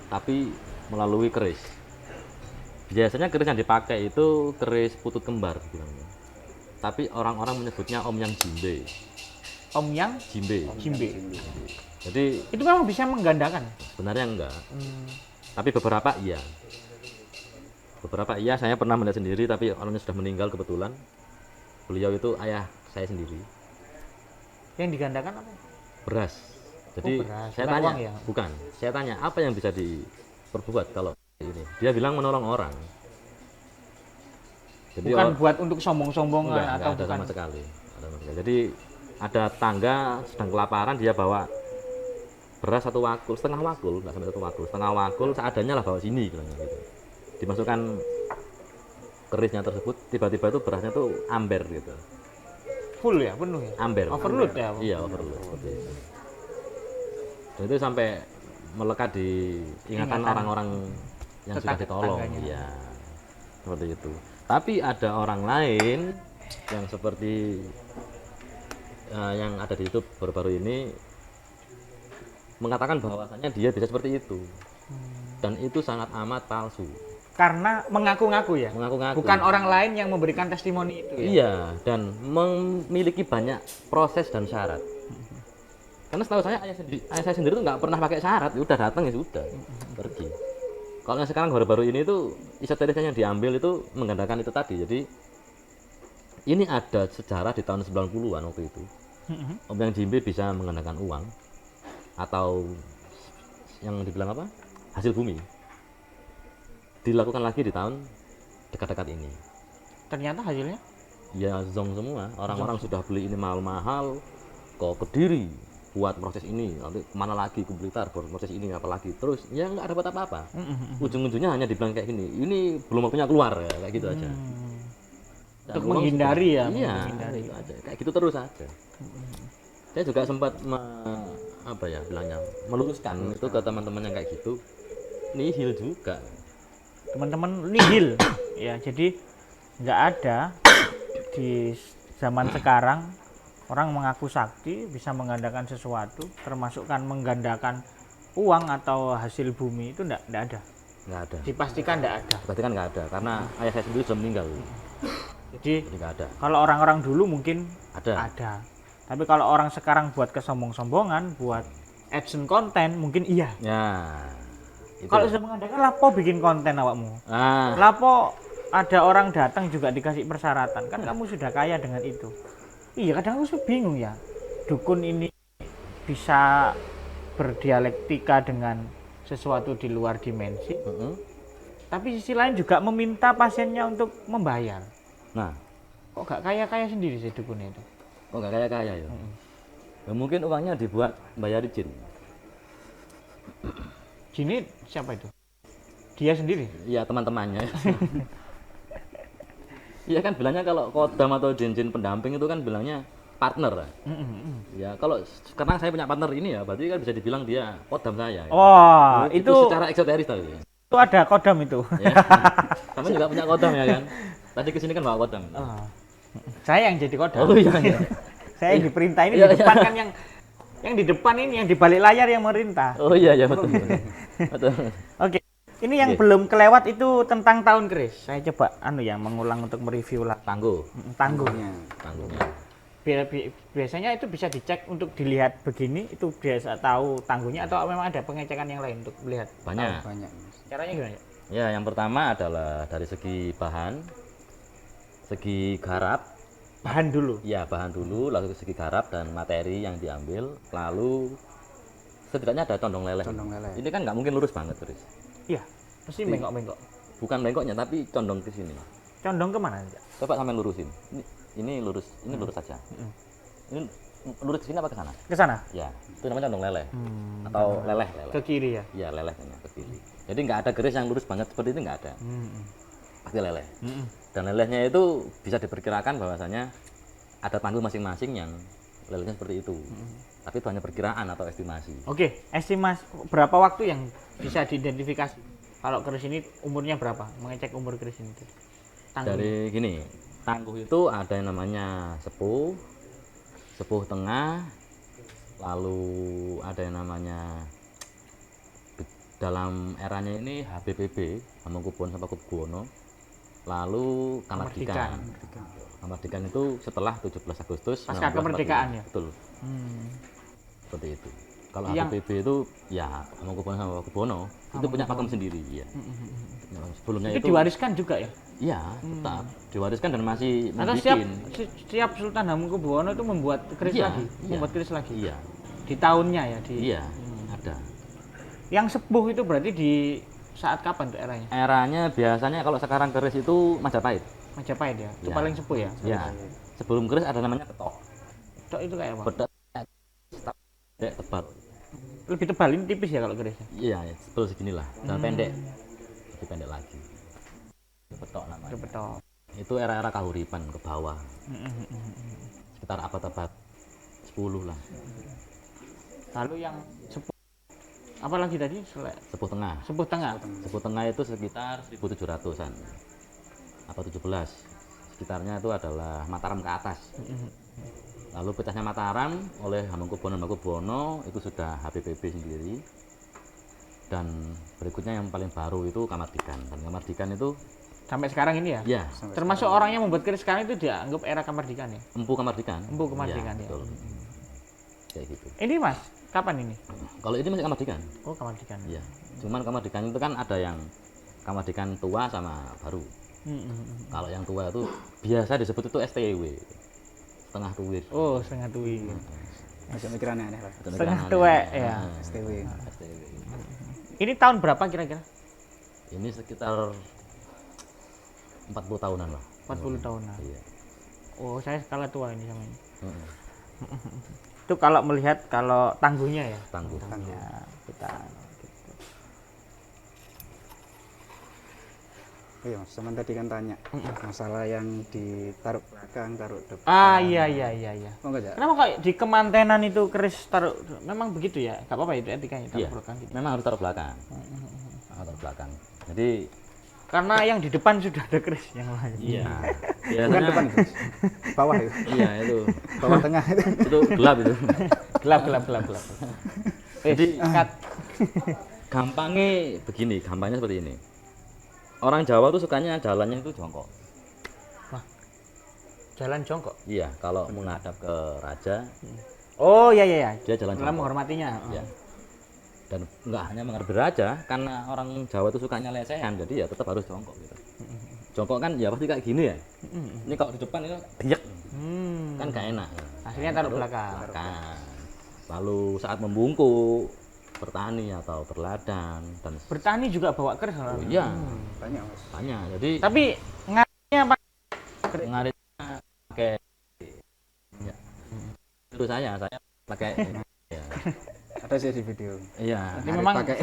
tapi melalui keris. Biasanya keris yang dipakai itu keris putut kembar bilangnya. Tapi orang-orang menyebutnya Om Yang Jimbe. Om Yang Jimbe. Jadi itu memang bisa menggandakan. sebenarnya enggak. Tapi beberapa iya. Beberapa iya, saya pernah melihat sendiri, tapi orangnya sudah meninggal kebetulan. Beliau itu ayah saya sendiri. Yang digandakan apa? Beras. Jadi beras. saya Bukan tanya, uang ya? bukan. Saya tanya apa yang bisa diperbuat kalau ini. Dia bilang menolong orang. Jadi Bukan buat untuk sombong-sombongan enggak atau ada bukan. sama sekali. Jadi ada tangga sedang kelaparan, dia bawa beras satu wakul, setengah wakul, nggak sampai satu wakul, setengah wakul seadanya lah bawa sini bilangnya gitu. Dimasukkan kerisnya tersebut, tiba-tiba itu berasnya tuh amber gitu. Full ya, penuh ya. Amber. Overload ya. Iya, overload seperti itu. Dan itu sampai melekat di ingatan orang-orang yang sudah ditolong. tetangganya. Iya. Seperti itu. Tapi ada orang lain yang seperti yang ada di YouTube baru-baru ini mengatakan bahwasanya dia bisa seperti itu. Dan itu sangat amat palsu. Karena mengaku-ngaku ya. Mengaku-ngaku. Bukan orang lain yang memberikan testimoni itu ya. Iya, dan memiliki banyak proses dan syarat. Karena setahu saya ayah saya sendiri tuh nggak pernah pakai syarat, ya udah datang ya sudah pergi. Kalau yang sekarang baru-baru ini tuh esoterisnya yang diambil itu menggandakan itu tadi. Jadi ini ada sejarah di tahun 90-an waktu itu. Om Yang Jimbe bisa menggandakan uang atau yang dibilang apa? Hasil bumi. Dilakukan lagi di tahun dekat-dekat ini. Ternyata hasilnya Ya zong semua, orang-orang sudah beli ini mahal-mahal, kok Kediri buat proses ini, nanti kemana lagi ke Blitar buat proses ini apa lagi, terus ya nggak dapat apa-apa. Ujung-ujungnya hanya dibilang kayak gini, ini belum waktunya keluar ya, kayak gitu aja. Dan untuk uang menghindari sudah- ya, iya, menghindari. gitu aja. Kayak gitu terus aja. Saya juga sempat apa ya bilangnya, meluruskan itu ke teman-teman yang kayak gitu, nihil juga. Teman-teman nihil ya. Jadi nggak ada di zaman sekarang orang mengaku sakti bisa menggandakan sesuatu, termasuk kan menggandakan uang atau hasil bumi, itu nggak ada. Nggak ada. Dipastikan nggak ada. Berarti kan nggak ada, karena ayah saya sendiri sudah meninggal. Jadi Jadi nggak ada. kalau orang-orang dulu mungkin Ada. Tapi kalau orang sekarang buat kesombong-sombongan, buat action konten, mungkin iya. Ya. Itu. Kalau sudah mengadakan lapo bikin konten awakmu. Ah, Lapo ada orang datang juga dikasih persyaratan. Kan kamu sudah kaya dengan itu. Iya, kadang aku bingung ya. Dukun ini bisa berdialektika dengan sesuatu di luar dimensi. Tapi sisi lain juga meminta pasiennya untuk membayar. nah, Kok gak kaya-kaya sendiri sih dukun itu? kok nggak kaya-kaya ya? Ya mungkin uangnya dibuat bayar jin. Gini siapa itu? Dia sendiri? Ya teman-temannya. Iya kan bilangnya kalau kodam atau jin-jin pendamping itu kan bilangnya partner. Ya kalau sekarang saya punya partner ini ya berarti kan bisa dibilang dia kodam saya. Oh, itu itu secara eksoteris tadi. itu ada kodam itu. Ya. Kamu juga punya kodam ya kan? Tadi kesini kan bawa kodam. Oh. Saya yang jadi kodam. Oh iya. Iya. Saya yang diperintah ini Iya, di depan iya. kan yang di depan ini yang di balik layar yang merintah. Oh iya ya betul. Betul. Oke. Ini yang Oke. belum kelewat itu tentang tahun keris. Saya coba mengulang untuk mereview lah. Tangguh. Tangguhnya. Tanggungnya. Biasanya itu bisa dicek untuk dilihat begini itu biasa tahu tangguhnya atau memang ada pengecekan yang lain untuk melihat. Banyak. Banyak Mas. Caranya gimana? Ya, yang pertama adalah dari segi bahan, segi garap. Bahan dulu. Ya, bahan dulu, lalu segi garap dan materi yang diambil, lalu setidaknya ada condong leleh. Condong leleh. Ini kan nggak mungkin lurus banget, terus. Iya, pasti bengkok-bengkok. Bukan bengkoknya, tapi condong ke sini. Condong kemana? Coba sampai lurusin. Ini lurus, ini lurus saja. Ini lurus ke sini apa ke sana? Ke sana? Ya, itu namanya condong leleh. Atau leleh. Ke kiri ya? Iya, lelehnya ke kiri. Jadi nggak ada garis yang lurus banget seperti itu, nggak ada. Pasti leleh. Dan lelehnya itu bisa diperkirakan bahwasanya ada tangguh masing-masing yang lelehnya seperti itu. Tapi itu hanya perkiraan atau estimasi. Oke, estimasi berapa waktu yang bisa diidentifikasi? Kalau keris ini umurnya berapa? Mengecek umur keris ini tadi. Tangguh. Dari gini, tangguh itu ada yang namanya sepuh, sepuh tengah, lalu ada yang namanya dalam eranya ini HBPB, Hamengkubuwono sampai Kubuwono, lalu Kamardikan. Kamardikan itu setelah 17 Agustus Pasca 1945. kemerdekaan ya? Betul, seperti itu. Kalau Yang- HBPB itu ya Hamengkubuwono sama Kubuwono itu punya pakem sendiri ya. Sebelumnya Itu itu diwariskan juga ya? iya, tetap diwariskan dan masih Atau setiap membikin. setiap Sultan Hamengkubuwono itu membuat keris Iya, lagi, iya. membuat keris lagi. Iya, Di tahunnya ya, di iya, ada. Yang sepuh itu berarti di saat kapan tuh eranya? Eranya biasanya kalau sekarang keris itu Majapahit. Majapahit ya. Itu Ya. paling sepuh ya. Ya. Sebelum keris ada namanya petok. Tok itu kayak apa? Petok tebal. Lebih tebal, ini tipis ya kalau kerisnya. Iya, sebel seginilah. Dan pendek. Lebih pendek lagi. Itu petok Itu namanya. petok. Itu era-era kahuripan ke bawah. Sekitar abad-abad 10 lah. Lalu yang sepuh apa lagi tadi? Sepuh tengah. Sepuh tengah. Sepuh tengah itu sekitar 1700-an. Apa 17. Sekitarnya itu adalah Mataram ke atas. Lalu pecahnya Mataram oleh Hamengkubuwono itu sudah HBPB sendiri. Dan berikutnya yang paling baru itu Kamardikan. Dan Kamardikan itu Sampai sekarang ini ya? ya Termasuk orang yang membuat keris sekarang itu dianggap era Kamardikan ya? Empu Kamardikan. Empu Kamardikan, ya. Betul. Kayak gitu. Ini Mas, kapan ini? Kalau ini masih Kamardikan. Oh, Kamardikan. Iya. Cuman Kamardikan itu kan ada yang Kamardikan tua sama baru. Kalau yang tua itu biasa disebut itu STW. Setengah tuwir. Oh, setengah tuwi. Masuk mikiran aneh lah. Itu setengah namanya. tuwek, ya. STW. STW. Ini tahun berapa kira-kira? Ini sekitar 40 tahunan lah. 40 tahunan. Iya. Oh, saya skala tua ini sama ini. Heeh. Itu kalau melihat kalau tangguhnya ya. Tangguh. Ya, kita Iya Mas, teman tadi kan tanya masalah yang ditaruh belakang, taruh depan. iya. Oh enggak ya? Kenapa kok di kemantenan itu keris taruh memang begitu ya? Gak apa-apa itu etikanya taruh Iya. belakang gitu. Memang harus taruh belakang. Taruh belakang. Jadi Karena yang di depan sudah ada keris yang lain. iya. Bukan Biasanya depan itu. Bawah itu. iya itu. Bawah tengah itu. Itu gelap itu. Gelap. Jadi Cut. gampangnya begini, gampangnya seperti ini. Orang Jawa tuh sukanya jalannya itu jongkok. Jalan jongkok. Iya, kalau menghadap ke raja, Oh iya. dia jalan Dalam jongkok. menghormatinya. Ya. Dan nggak hanya menghadap raja, karena orang Jawa itu sukanya lesehan, jadi ya tetap harus jongkok gitu. Jongkok kan ya pasti kayak gini ya. Ini kalau di depan itu diek, kan gak enak. Akhirnya taruh belakang. Belakang. Lalu saat membungkuk, bertani atau berladang dan Bertani juga bawa keris. oh, iya, Banyak Mas. banyak. Jadi Tapi ngaritnya apa? ngaritnya pakai ya. Itu saya pakai ya. Ada sih di video. Iya. Ini memang pakai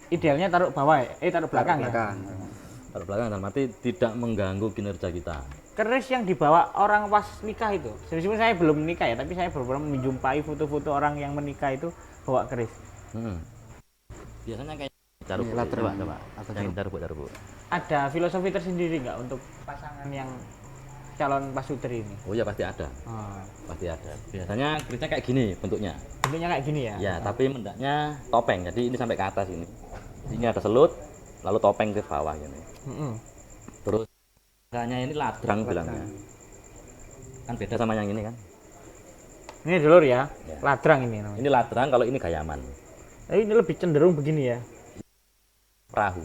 idealnya taruh bawah ya? Taruh belakang ya? belakang. Taruh belakang dalam arti tidak mengganggu kinerja kita. Keris yang dibawa orang pas nikah itu, sebenarnya saya belum menikah ya, tapi saya beberapa menjumpai foto-foto orang yang menikah itu bawa keris. Biasanya kayak caruk. Ini lateral. Coba. Atau Yang caruk. Ada filosofi tersendiri nggak untuk pasangan yang calon pasutri ini? Oh ya pasti ada. Oh, Pasti ada. Biasanya kerisnya kayak gini bentuknya. bentuknya kayak gini ya? Ya, tapi mendaknya topeng. Jadi ini sampai ke atas ini. Ini ada selut, lalu topeng ke bawah ini. Mm-mm. Terus makanya ini ladrang bilangnya. Kan beda sama yang ini kan. Ini dulur ya, Ya. ladrang ini namanya. Ini ladrang, kalau ini gayaman. Tapi ini lebih cenderung begini ya, Perahu.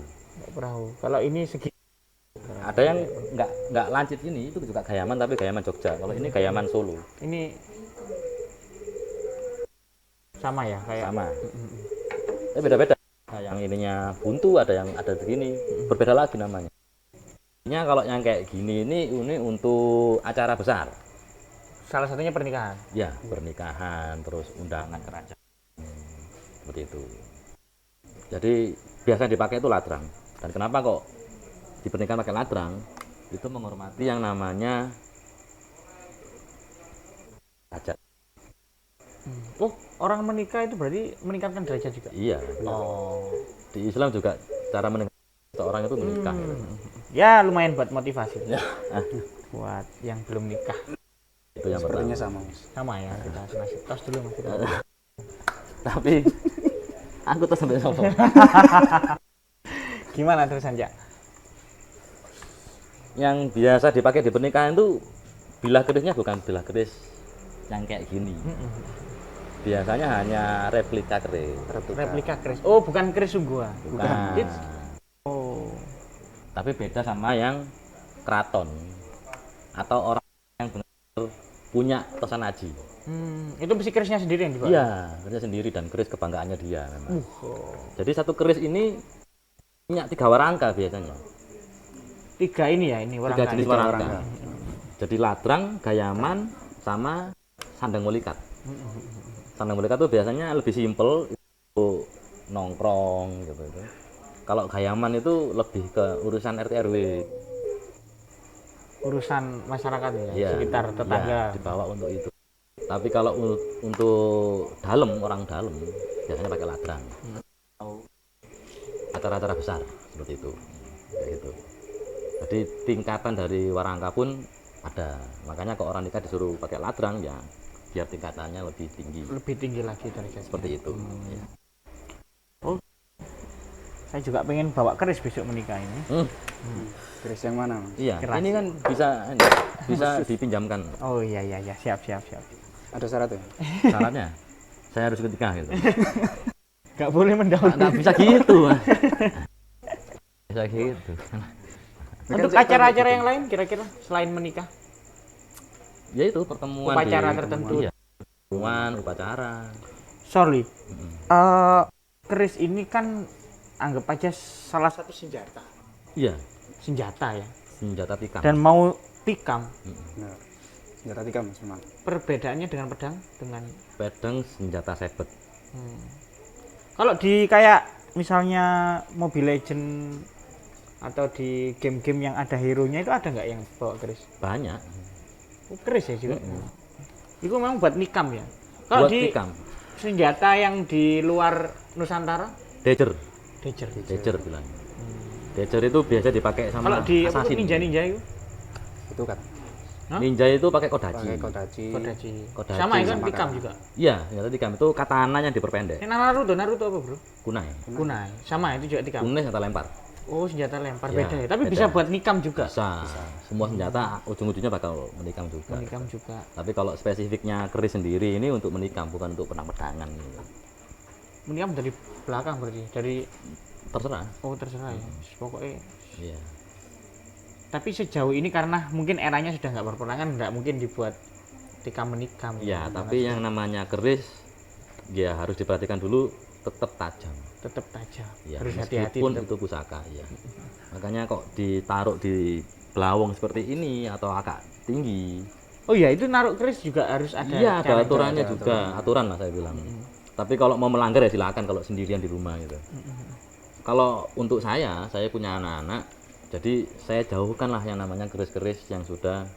perahu. Kalau ini segi Ada yang nggak lancip ini, itu juga gayaman tapi gayaman Jogja. Kalau ini gayaman Solo. ini sama ya kayak Sama. Tapi beda-beda. Ada yang ininya buntu, ada yang ada begini. Berbeda lagi namanya. Ini kalau yang kayak gini ini untuk acara besar. salah satunya pernikahan. Ya, pernikahan, terus undangan kerajaan. Seperti itu. Jadi biasa dipakai itu ladrang. Dan kenapa kok di pernikahan pakai ladrang? Itu menghormati yang namanya derajat. Oh, orang menikah itu berarti meningkatkan derajat juga. Iya. Oh. Di Islam juga cara meningkatkan seorang itu menikah. Ya lumayan buat motivasi. Ya. Buat yang belum nikah. Itu yang pertama. Sepertinya sama, Mas. Sama ya, kita senasib. Tos dulu Mas. Tapi aku tuh sampai sopo. Gimana terusan, Jak? Yang biasa dipakai di pernikahan itu bilah kerisnya bukan bilah keris yang kayak gini. Biasanya hanya replika keris. Replika keris. Oh, bukan keris sungguhan. Bukan. Oh. Tapi beda sama yang keraton atau orang yang benar punya tosan haji. Itu mesti kerisnya sendiri yang dibawa. Iya, kerisnya sendiri dan keris kebanggaannya dia memang. Jadi satu keris ini punya 3 warangka biasanya. 3 ini ya, ini 3 warangka. jenis warangka. Jadi ladrang, gayaman, sama sandang mulikat. Sandang mulikat itu biasanya lebih simpel, itu nongkrong gitu. Kalau gayaman itu lebih ke urusan RT RW. Urusan masyarakat ya, Iya, sekitar tetangga. iya, dibawa untuk itu. Tapi kalau untuk dalam, orang dalam biasanya pakai ladrang. Acara-acara besar seperti itu. Kayak gitu. Jadi tingkatan dari warangka pun ada. Makanya kalau orang nikah disuruh pakai ladrang ya biar tingkatannya lebih tinggi. Lebih tinggi lagi derajatnya. Seperti itu. Ya. Saya juga pengen bawa keris besok menikah ini. Keris yang mana, Mas? Iya, Keras. ini kan bisa dipinjamkan. Oh iya, siap. Ada syaratnya? Syaratnya saya harus ketika gitu. Gak boleh mendahului. Nggak bisa gitu, Mas. Bisa gitu. Untuk acara-acara yang lain kira-kira selain menikah? Ya itu pertemuan Upacara di- tertentu. Iya. Pertemuan, upacara. Sorry. Keris ini kan anggap aja salah satu senjata. Iya, Senjata ya. senjata tikam. Dan mau tikam, Nah, senjata tikam, Mas, memang. perbedaannya dengan pedang dengan Pedang senjata sebet. kalau di kayak misalnya Mobile Legend atau di game-game yang ada hero-nya itu ada nggak yang bawa keris? Banyak. Oh, keris ya juga. Itu memang buat nikam ya. Kalau Buat di tikam. senjata yang di luar Nusantara, Dager. Dager. Bilang. Dager itu biasa dipakai sama Kalau di apa tuh, assassin. ninja-ninja itu, Itu kan Hah? Ninja itu pakai kodachi. pakai kodachi. Kodachi. Kodachi Sama itu kan sama tikam kan. juga. Iya, senjata tikam itu katana yang diperpendek. Ini Naruto apa bro? Kunai. Kunai. Sama itu juga tikam. Kunai senjata lempar. Oh senjata lempar Iya, beda ya. Tapi beda. bisa buat nikam juga. Bisa. Semua senjata ujung-ujungnya bakal menikam juga. Menikam juga. Tapi kalau spesifiknya keris sendiri ini untuk menikam, bukan untuk pedang-pedangan. Menikam dari belakang berarti. Dari Terserah. terserah ya. Pokoknya. Iya. Tapi sejauh ini karena mungkin eranya sudah nggak berperangan, nggak mungkin dibuat tikam menikam. Iya, tapi yang namanya keris ya harus diperhatikan dulu, tetap tajam. tetap tajam. Ya, Harus hati-hati. meskipun tetap. itu pusaka ya. Makanya kok ditaruh di belawong seperti ini atau agak tinggi. Oh iya itu naruh keris juga harus ada. Iya, ada cara- aturannya ada juga, aturan lah saya bilang. Tapi kalau mau melanggar ya silakan kalau sendirian di rumah gitu. Kalau untuk saya punya anak-anak, jadi saya jauhkanlah yang namanya keris-keris yang sudah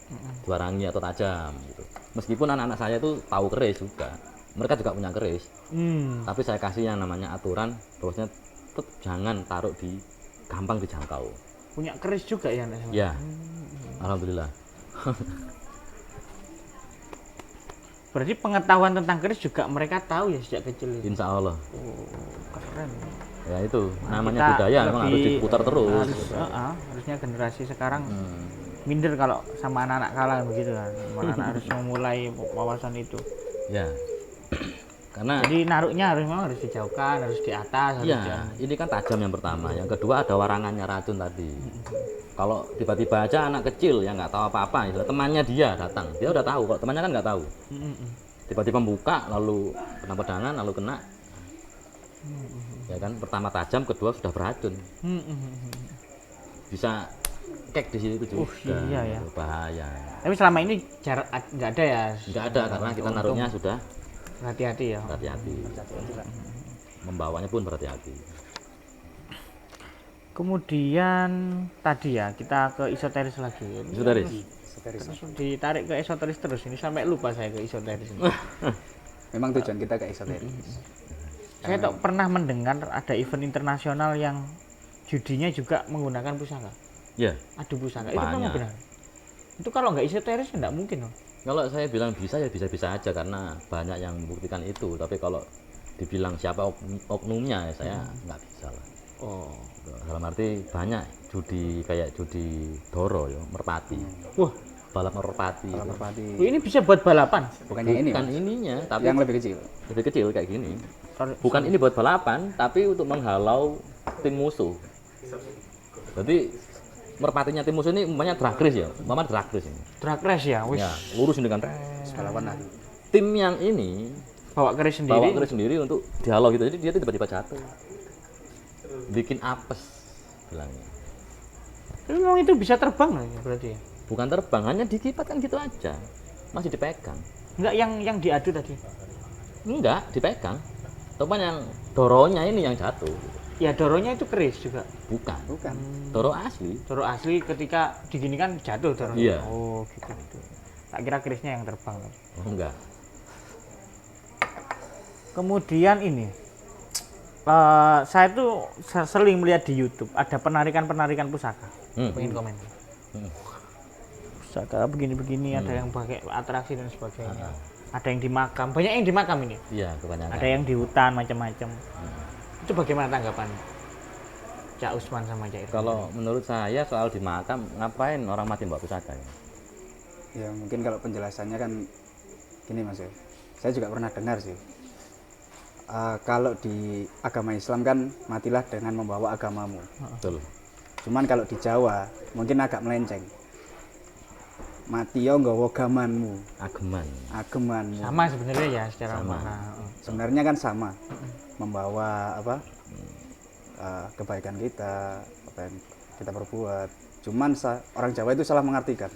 diwarangi atau tajam gitu. Meskipun anak-anak saya itu tahu keris juga, mereka juga punya keris. Tapi saya kasih yang namanya aturan, bahwasanya tetap jangan taruh di gampang dijangkau. Punya keris juga ya anak sama? Ya, alhamdulillah. Berarti pengetahuan tentang keris juga mereka tahu ya sejak kecil itu. Insya Allah. Keren. Ya itu namanya Kita budaya, memang harus lebih- diputar terus. Harusnya generasi sekarang minder kalau sama anak-anak kalah begitu kan. Anak harus memulai wawasan itu. Ya, karena Jadi naruhnya memang harus dijauhkan, harus di atas, harus iya, jangan. ini kan tajam yang pertama. Yang kedua ada warangannya racun tadi. Kalau tiba-tiba aja anak kecil yang nggak tahu apa-apa, gitu, temannya dia datang, dia udah tahu. Kalau temannya kan nggak tahu. Tiba-tiba buka, lalu kena pedangan, lalu kena. Ya kan, pertama tajam, kedua sudah beracun. Bisa kek di situ juga. iya ya. Bahaya. Tapi selama ini jarak nggak ada ya. Nggak ada karena kita naruhnya sudah Hati-hati ya. berhati-hati. Membawanya pun berhati-hati. Kemudian tadi ya kita ke esoteris lagi. Esoteris. Terus ditarik ke esoteris terus ini sampai lupa saya ke esoteris ini. Memang tujuan kita ke esoteris. Saya tak pernah mendengar ada event internasional yang judinya juga menggunakan pusaka. Ya, Adu pusaka. Itu memang Banyak. benar. Itu kalau nggak esoteris nggak mungkin loh. kalau saya bilang bisa ya bisa-bisa aja karena banyak yang membuktikan itu. Tapi kalau dibilang siapa oknumnya ya saya nggak bisa lah. Oh. Dalam arti banyak judi kayak judi Doro ya, merpati. Wah, Balap merpati. Kalau merpati ini bisa buat balapan. bukannya ini Bukan Mas, ininya, tapi yang lebih kecil. lebih kecil kayak gini. Bukan ini buat balapan, tapi untuk menghalau tim musuh. Jadi merpatinya tim musuh ini umpamanya drag race ya, umpamanya drag race ini. Drag race ya, wis. Ya, lurus ini kan. Balapan lari. Tim yang ini Bawa keris bawa sendiri. keris sendiri untuk dihalau gitu, jadi dia tiba-tiba jatuh. Bikin apes bilangnya. Tapi memang itu bisa terbang loh ya, berarti ya. Bukan terbang, hanya dikipatkan gitu aja. Masih dipegang. Enggak yang diadu tadi. Enggak, dipegang. Teman yang doronya ini yang jatuh. Ya doronya itu keris juga. Bukan. Bukan. Doro asli. Doro asli ketika diginikan jatuh doronya. Iya. Oh gitu. Tak kira kerisnya yang terbang. Oh, enggak. Kemudian ini, saya tuh sering melihat di YouTube ada penarikan pusaka. Pengen komen. Pusaka begini-begini, ada yang pakai atraksi dan sebagainya. Ada yang di makam, banyak yang di makam ini. Iya, kebanyakan. Ada yang di hutan macam-macam. Itu bagaimana tanggapan Cak Usman sama Cak Irfan? Kalau menurut saya soal di makam, ngapain orang mati bawa pusaka ya? Ya mungkin kalau penjelasannya kan gini Mas ya. Saya juga pernah dengar sih. Kalau di agama Islam kan matilah dengan membawa agamamu. Betul. Cuman kalau di Jawa mungkin agak melenceng. Mati yo nggawa gamanmu, Ageman. agemanmu. Sama sebenarnya ya secara Sama. makna. Sebenarnya kan sama. Membawa apa? Kebaikan kita, apa yang kita perbuat. Cuman orang Jawa itu salah mengartikan.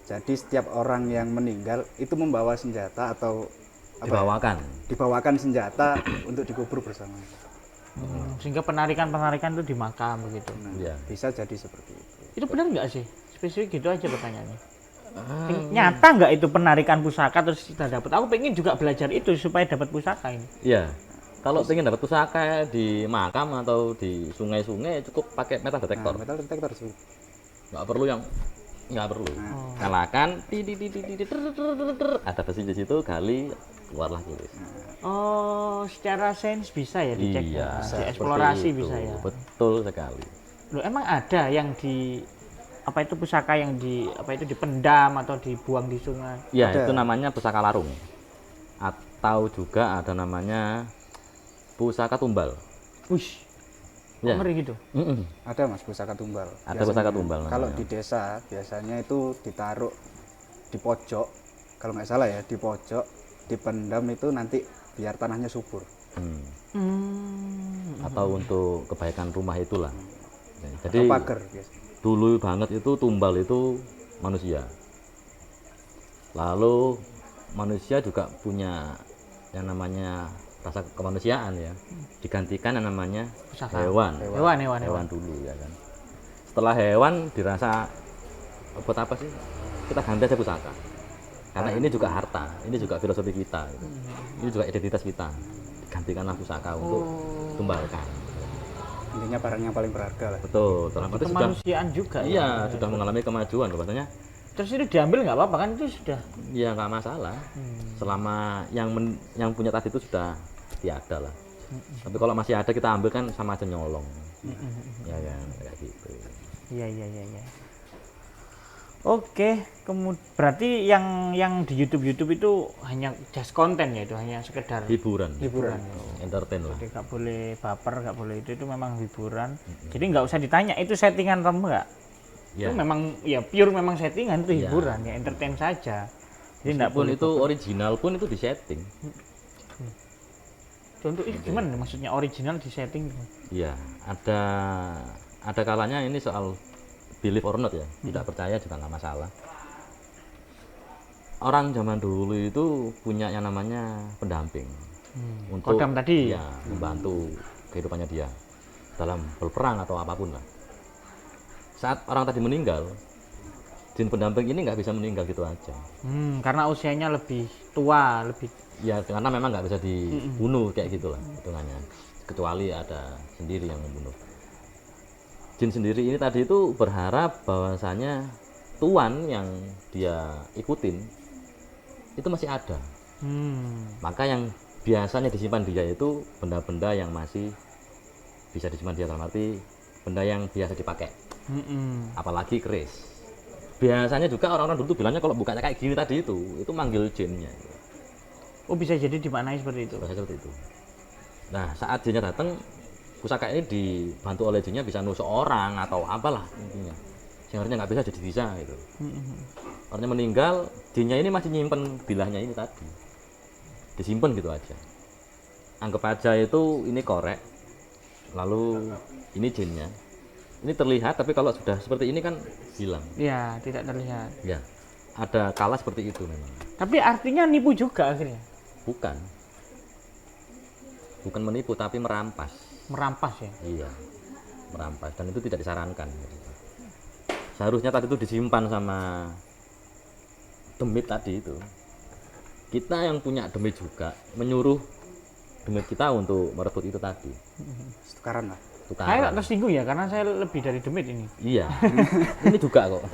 Jadi setiap orang yang meninggal itu membawa senjata atau apa ya, dibawakan senjata untuk dikubur bersama. Sehingga penarikan itu di makam begitu. Nah, Iya. bisa jadi seperti itu. Itu benar nggak sih? Spesifik gitu aja pertanyaannya. Nyata nggak itu penarikan pusaka terus kita dapat? Aku pengen juga belajar itu supaya dapat pusaka ini. Iya. Kalau ingin dapat pusaka di makam atau di sungai-sungai cukup pakai metal detektor. Nah, metal detektor sih. Nggak perlu yang nggak perlu. Nyalakan, ada besi di situ, gali, keluarlah kulis. Oh, secara sains bisa ya dicek. Iya, ya? seperti Dieksplorasi itu. bisa ya. Betul sekali. Loh, emang ada yang di apa itu pusaka yang di apa itu dipendam atau dibuang di sungai? Ya, Ada. itu namanya pusaka larung. Atau juga ada namanya pusaka tumbal. Wih, Ya. ngeri gitu. Ada Mas pusaka tumbal. Ada Biasanya, pusaka tumbal Kalau namanya. di desa biasanya itu ditaruh di pojok. Kalau nggak salah ya di pojok, dipendam itu nanti biar tanahnya subur. Atau untuk kebaikan rumah itulah. Ya, Atau jadi pagar biasanya. dulu banget itu tumbal itu manusia. Lalu manusia juga punya yang namanya rasa kemanusiaan ya, digantikan yang namanya Pusaka. hewan. Hewan. Dulu ya kan. Setelah hewan dirasa buat apa sih? Kita ganti aja pusaka. Karena ini juga harta, ini juga filosofi kita, gitu. Ini juga identitas kita. Digantikanlah pusaka untuk tumbalkan. Intinya barang yang paling berharga lah. Betul, dalam arti sudah Kemanusiaan juga iya, sudah mengalami kemajuan katanya. Terus itu diambil nggak apa-apa kan itu sudah. Ya nggak masalah. Selama yang punya tadi itu sudah tiada lah. Tapi kalau masih ada kita ambil kan sama aja nyolong. Ya kan, kayak gitu. Iya. Oke, berarti yang di YouTube itu hanya just konten ya, itu hanya sekedar Hiburan. ya. Entertain lah. Jadi nggak boleh baper, nggak boleh itu memang hiburan. Jadi nggak usah ditanya itu settingan rem nggak? Ya. Itu memang ya pure memang settingan, itu Ya. hiburan ya, entertain saja. Jadi nggak Meskipun boleh itu original pun itu disetting. Contoh gimana nih maksudnya original di setting? Iya, ada kalanya ini soal believe or not ya, tidak percaya juga nggak masalah. Orang zaman dulu itu punya yang namanya pendamping untuk Kodam tadi. ya membantu kehidupannya dia dalam berperang atau apapun lah. Saat orang tadi meninggal, jin pendamping ini nggak bisa meninggal gitu aja. Karena usianya lebih tua, lebih Ya karena memang nggak bisa dibunuh kayak gitulah hitungannya, kecuali ada sendiri yang membunuh. Jin sendiri ini tadi itu berharap bahwasanya tuan yang dia ikutin itu masih ada. Maka yang biasanya disimpan dia itu benda-benda yang masih bisa disimpan dia, dalam arti benda yang biasa dipakai, apalagi keris. Biasanya juga orang-orang dulu tuh bilangnya kalau bukanya kayak gini tadi itu manggil jinnya. Oh bisa jadi dimaknai seperti itu. Bahasa seperti itu. Nah saat jinnya datang, pusaka ini dibantu oleh jinnya bisa nusuk orang atau apalah intinya. Sebenarnya nggak bisa jadi bisa gitu. Orangnya meninggal, jinnya ini masih nyimpen bilahnya ini tadi, disimpan gitu aja. Anggap aja itu ini korek, lalu ini jinnya. Ini terlihat, tapi kalau sudah seperti ini kan hilang. Ya tidak terlihat. Ya, ada kala seperti itu memang. Tapi artinya nipu juga akhirnya. Bukan menipu tapi merampas. Merampas ya. Iya, merampas, dan itu tidak disarankan. Seharusnya tadi itu disimpan sama demit tadi itu. Kita yang punya demit juga menyuruh demit kita untuk merebut itu tadi. Tukaran lah. Saya nggak tersinggung ya karena saya lebih dari demit ini. Iya, ini juga kok.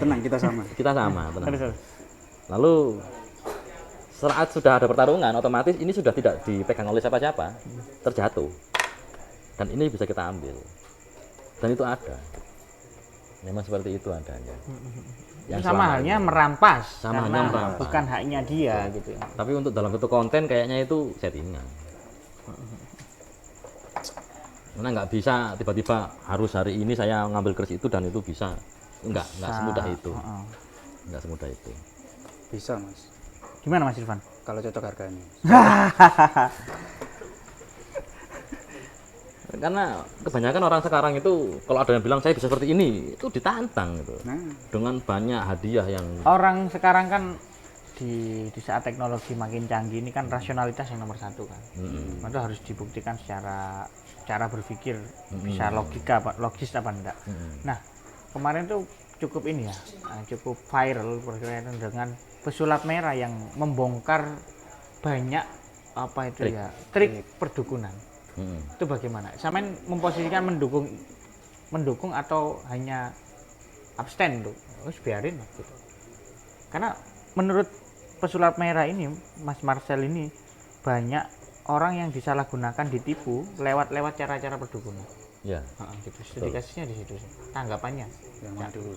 Tenang, kita sama. Kita sama, tenang. Terus. Lalu saat sudah ada pertarungan, otomatis ini sudah tidak dipegang oleh siapa-siapa, terjatuh. Dan ini bisa kita ambil. Dan itu ada. Memang seperti itu adanya. Yang sama halnya merampas. Sama karena halnya merampas. bukan haknya dia gitu ya. Tapi untuk dalam satu konten kayaknya itu settingan. Karena nggak bisa tiba-tiba harus hari ini saya ngambil keris itu dan itu bisa. Nggak semudah itu. Nggak semudah itu. Bisa, Mas. Gimana Mas Irfan? Kalau cocok harganya. Karena kebanyakan orang sekarang itu kalau ada yang bilang saya bisa seperti ini, itu ditantang gitu. Nah, Dengan banyak hadiah yang Orang sekarang kan di saat teknologi makin canggih ini kan rasionalitas yang nomor satu kan. Itu harus dibuktikan secara cara berpikir bisa logis apa enggak. Nah kemarin tuh cukup ini ya, cukup viral berkaitan dengan pesulap merah yang membongkar banyak apa itu ya trik perdukunan. Itu bagaimana? Sampean memposisikan mendukung atau hanya abstain tuh? Biarin lah gitu. Karena menurut pesulap merah ini, Mas Marcel ini banyak orang yang disalahgunakan, ditipu lewat cara-cara perdukunan. ya. Gitu. Studi kasusnya di situ sih. Tanggapannya. yang mana dulu?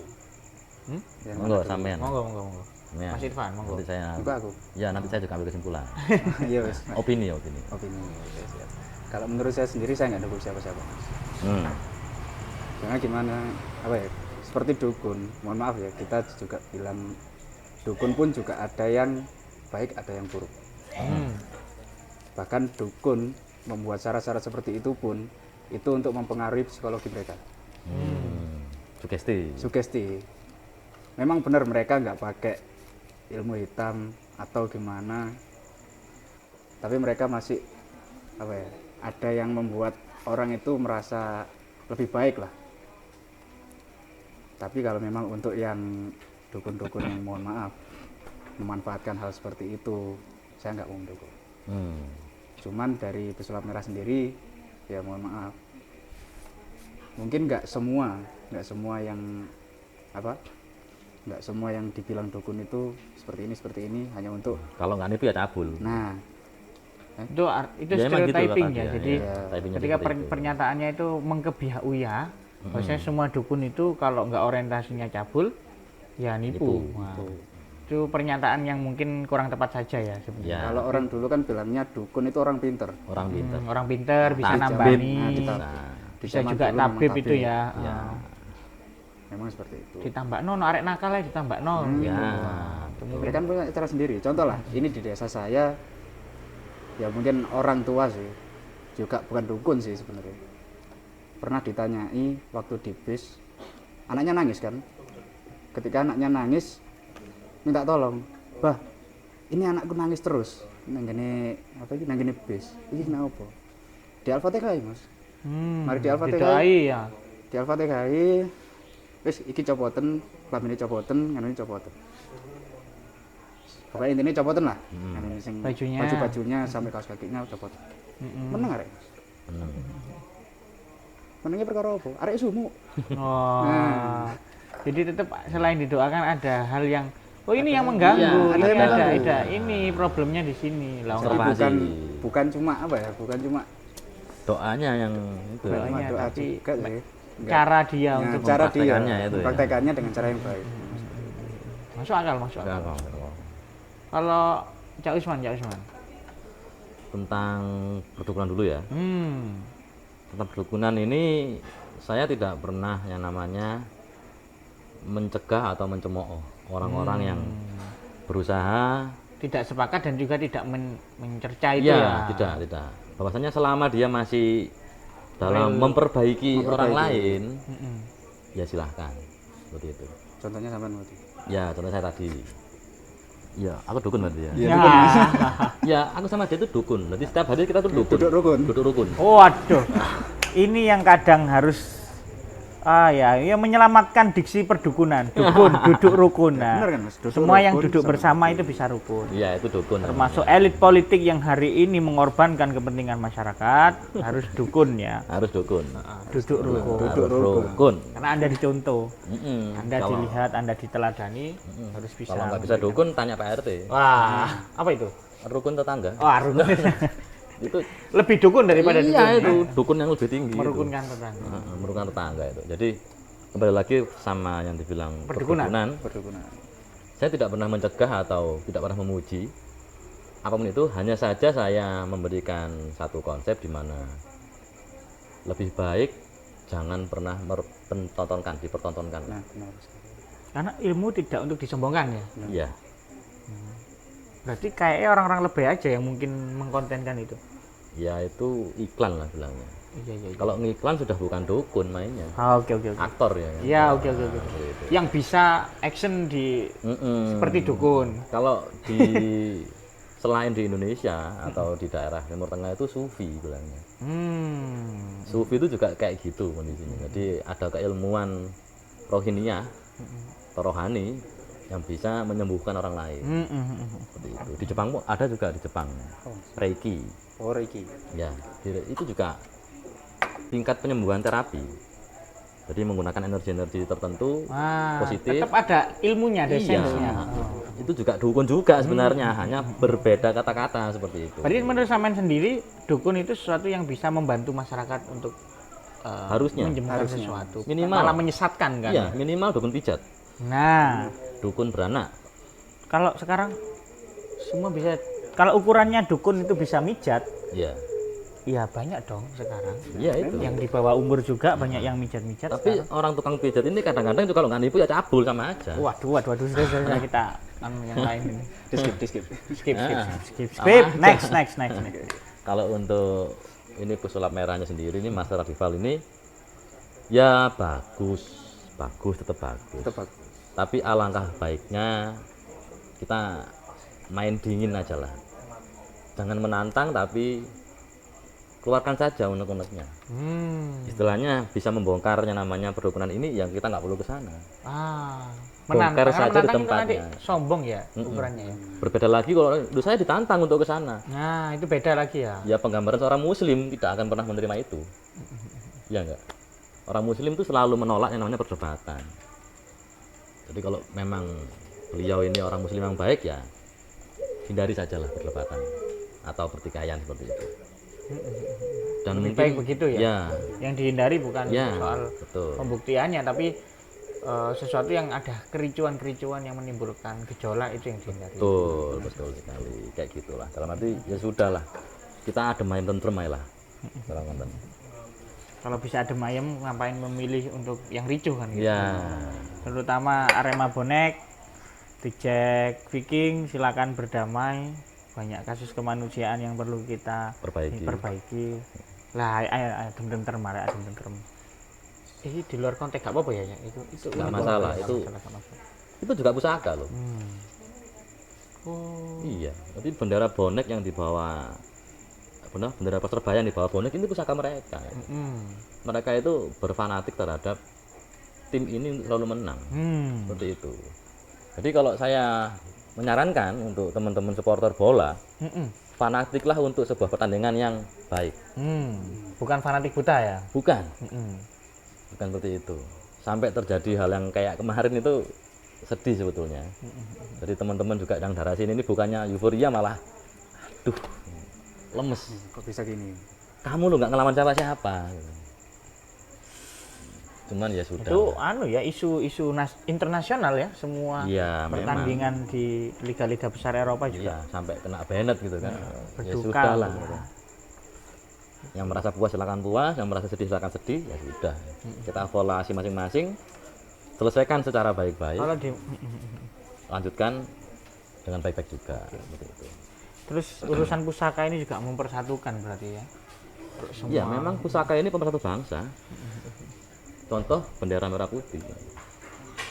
Yang mana Monggo dulu? sampean. Monggo. Ya. Mas Irfan, monggo. Nanti saya Juga aku. ya nanti saya juga ambil kesimpulan. Iya, wes. Opini. Opini. Oke, siap. Kalau menurut saya sendiri saya nggak dukung siapa-siapa, Mas. Karena gimana? Apa ya? Seperti dukun. Mohon maaf ya, kita juga bilang dukun pun juga ada yang baik, ada yang buruk. Bahkan dukun membuat syarat-syarat seperti itu pun itu untuk mempengaruhi psikologi mereka. Sugesti. Memang benar mereka nggak pakai ilmu hitam atau gimana, tapi mereka masih apa ya, ada yang membuat orang itu merasa lebih baik lah. Tapi kalau memang untuk yang dukun-dukun yang mohon maaf memanfaatkan hal seperti itu, saya nggak mau mendukung. Cuman dari pesulap merah sendiri, ya mohon maaf, mungkin nggak semua yang apa, nggak semua yang dibilang dukun itu seperti ini hanya untuk, Kalau nggak nipu ya cabul. nah Itu Ya, emang gitu stereotyping katanya, ya. Jadi ya. Typingnya ketika seperti itu. pernyataannya itu mengkebiauya, bahwasanya semua dukun itu kalau nggak orientasinya cabul, ya nipu. Nipu. Wah, itu pernyataan yang mungkin kurang tepat saja ya sebenarnya. Ya, kalau orang dulu kan bilangnya dukun itu orang pinter. orang pintar. Orang pinter bisa Tabib. nambani, Nah, Di bisa zaman juga dulu memang tabib itu ya. ya. Memang seperti itu. Ditambah no, arek nakal ya ditambah no. Ya, Mereka kan punya cara sendiri. Contoh lah, ini di desa saya, ya mungkin orang tua sih, juga bukan dukun sih sebenarnya. Pernah ditanyai waktu di bis, anaknya nangis kan. Ketika anaknya nangis, minta tolong, bah, ini anakku nangis terus. Nanggene apa ini? Nanggene bis. Ini kenapa? Di Al-Fatihah ya, Mas. Mari di Al-Fatihah. Didai ya. Di Al-Fatihah, wis iki copoten, klamine copoten, ngono copoten. Pokoknya intinya copoten lah. Ini sing Bajunya. baju-bajunya sampai kaos kakinya copoten. Meneng arek. Menengnya perkara apa? Arek sumu. Oh. Nah. Jadi tetap selain didoakan ada hal yang ini yang mengganggu, Iya, ini ada yang mengganggu. ada ini problemnya di sini. Lah Jadi Observasi. bukan cuma apa ya? Bukan cuma Doanya yang itu. Doanya. cuma doa tapi juga sih. Enggak. cara dia Nah, untuk cara dia mempraktekannya itu ya. mempraktekannya dengan cara yang baik. masuk akal. Kalau Cak Usman. Tentang perdukunan dulu ya. Tentang perdukunan ini saya tidak pernah yang namanya mencegah atau mencemooh orang-orang yang berusaha. tidak sepakat dan juga tidak mencerca itu Ya, ya. tidak. Bahwasanya selama dia masih dalam memperbaiki orang lain, ya silahkan. Seperti itu. Contohnya sampean berarti. Ya, contoh saya tadi. Ya, aku dukun berarti ya. Iya, Ya. dukun, Mas. Ya, aku sama dia itu dukun. Berarti setiap hari kita tuh dukun. Duduk rukun. Duduk rukun. Oh, waduh. Ini yang kadang harus ya menyelamatkan diksi perdukunan. Dukun, duduk rukun. Nah, Bener kan, Mas? Duduk semua yang rukun duduk sama bersama itu bisa rukun. Iya, itu dukun. Termasuk elit politik yang hari ini mengorbankan kepentingan masyarakat harus dukun ya. Harus dukun. Duduk rukun. Harus rukun. Karena Anda dicontoh, Anda Kalau- dilihat, Anda diteladani, harus bisa. Kalau nggak bisa dukun, tanya Pak RT. Wah, apa itu? Rukun tetangga. Wah, rukun. Itu Lebih dukun daripada iya dukun. itu dukun yang lebih tinggi. itu. Merukunkan tetangga. Merukunkan tetangga itu. Jadi kembali lagi sama yang dibilang Perdukunan. Perdukunan. Saya tidak pernah mencegah atau tidak pernah memuji apapun itu, hanya saja saya memberikan satu konsep di mana lebih baik jangan pernah dipertontonkan. Nah, benar. Karena ilmu tidak untuk disombongkan ya. Iya. Berarti kayaknya orang-orang lebih aja yang mungkin mengkontenkan itu. Ya itu iklan lah bilangnya. Iya. Kalau ngiklan sudah bukan dukun mainnya, Oke. aktor ya. Iya, oke. Gitu. Yang bisa action di seperti dukun. Kalau di selain di Indonesia atau di daerah Timur Tengah itu sufi bilangnya. Sufi itu juga kayak gitu kondisinya. Jadi ada keilmuan rohaniah atau rohani yang bisa menyembuhkan orang lain. Seperti itu. Di Jepang pun ada juga di Jepang. Reiki. Oh, Reiki. Ya, itu juga tingkat penyembuhan terapi. Jadi menggunakan energi-energi tertentu positif. Tetap ada ilmunya, ada Iya. sensenya. Itu juga dukun juga sebenarnya, hanya berbeda kata-kata seperti itu. Berarti menurut sampean sendiri, dukun itu sesuatu yang bisa membantu masyarakat untuk Harusnya. menyembuhkan sesuatu. Minimal. Malah menyesatkan kan. Iya, minimal dukun pijat, Nah, dukun beranak. kalau sekarang semua bisa, kalau ukurannya dukun itu bisa mijat, Iya. ya banyak dong sekarang. Iya itu. Yang di bawah umur juga banyak yang mijat-mijat. Tapi orang tukang pijat ini kadang-kadang juga kalau nggak nipu ya cabul sama aja. Waduh, sudah kita yang lain ini. Skip. Skip. Sama aja. Next. Kalau untuk ini pesulap merahnya sendiri ini Master Rival ini ya bagus, tetap bagus. Tetap bagus. Tapi alangkah baiknya kita main dingin aja lah. Jangan menantang tapi keluarkan saja unek-uneknya. Istilahnya bisa membongkar yang namanya perdukunan ini, yang kita nggak perlu ke sana. Bongkar Karena saja di menantang itu tempatnya. nanti sombong ya ukurannya ya. Berbeda lagi kalau saya ditantang untuk ke sana. Nah, itu beda lagi ya. Ya penggambaran seorang muslim tidak akan pernah menerima itu. Iya enggak? Orang muslim itu selalu menolak yang namanya perdebatan. Jadi kalau memang beliau ini orang muslim yang baik, ya hindari sajalah perdebatan atau pertikaian seperti itu. Dan Lebih mungkin baik begitu ya. Ya, Yang dihindari bukan ya, soal betul. pembuktiannya, tapi sesuatu yang ada kericuan-kericuan yang menimbulkan gejolak, itu yang dihindari. Betul sekali. Kayak gitulah. Dalam arti ya sudahlah. Kita adem ayem tentrem aja lah. Dalam konten. Kalau bisa adem ayem, ngapain memilih untuk yang ricuh kan gitu. Ya, Terutama Arema Bonek, The Jack Viking, silakan berdamai. Banyak kasus kemanusiaan yang perlu kita perbaiki. Lah, ayo tentrem, adem tentrem. Ini di luar konteks gak apa-apa ya? Itu nggak masalah. Itu juga pusaka loh. Iya. Tapi bendera bonek yang dibawa, bendera Persebaya yang dibawa bonek ini pusaka mereka. Mereka itu berfanatik terhadap tim ini selalu menang. Seperti itu. Jadi kalau saya menyarankan untuk teman-teman supporter bola, fanatiklah untuk sebuah pertandingan yang baik. Bukan fanatik buta ya? Bukan seperti itu. Sampai terjadi hal yang kayak kemarin itu sedih sebetulnya. Jadi teman-teman juga yang darah sini ini bukannya euforia, malah aduh lemes. Kok bisa gini? Kamu lu nggak ngelawan siapa-siapa. Cuman ya sudah. Itu isu internasional ya, semua Iya, pertandingan di liga-liga besar Eropa juga. Iya, sampai kena banned gitu kan. Ya Berduka. sudah lah. Gitu. Yang merasa puas silakan puas, yang merasa sedih silakan sedih, ya sudah. Kita evaluasi masing-masing, selesaikan secara baik-baik. Kalau Lanjutkan dengan baik-baik juga. Seperti itu. Terus urusan pusaka ini juga mempersatukan berarti ya. Iya, memang pusaka ini pemersatu bangsa. Contoh bendera merah putih.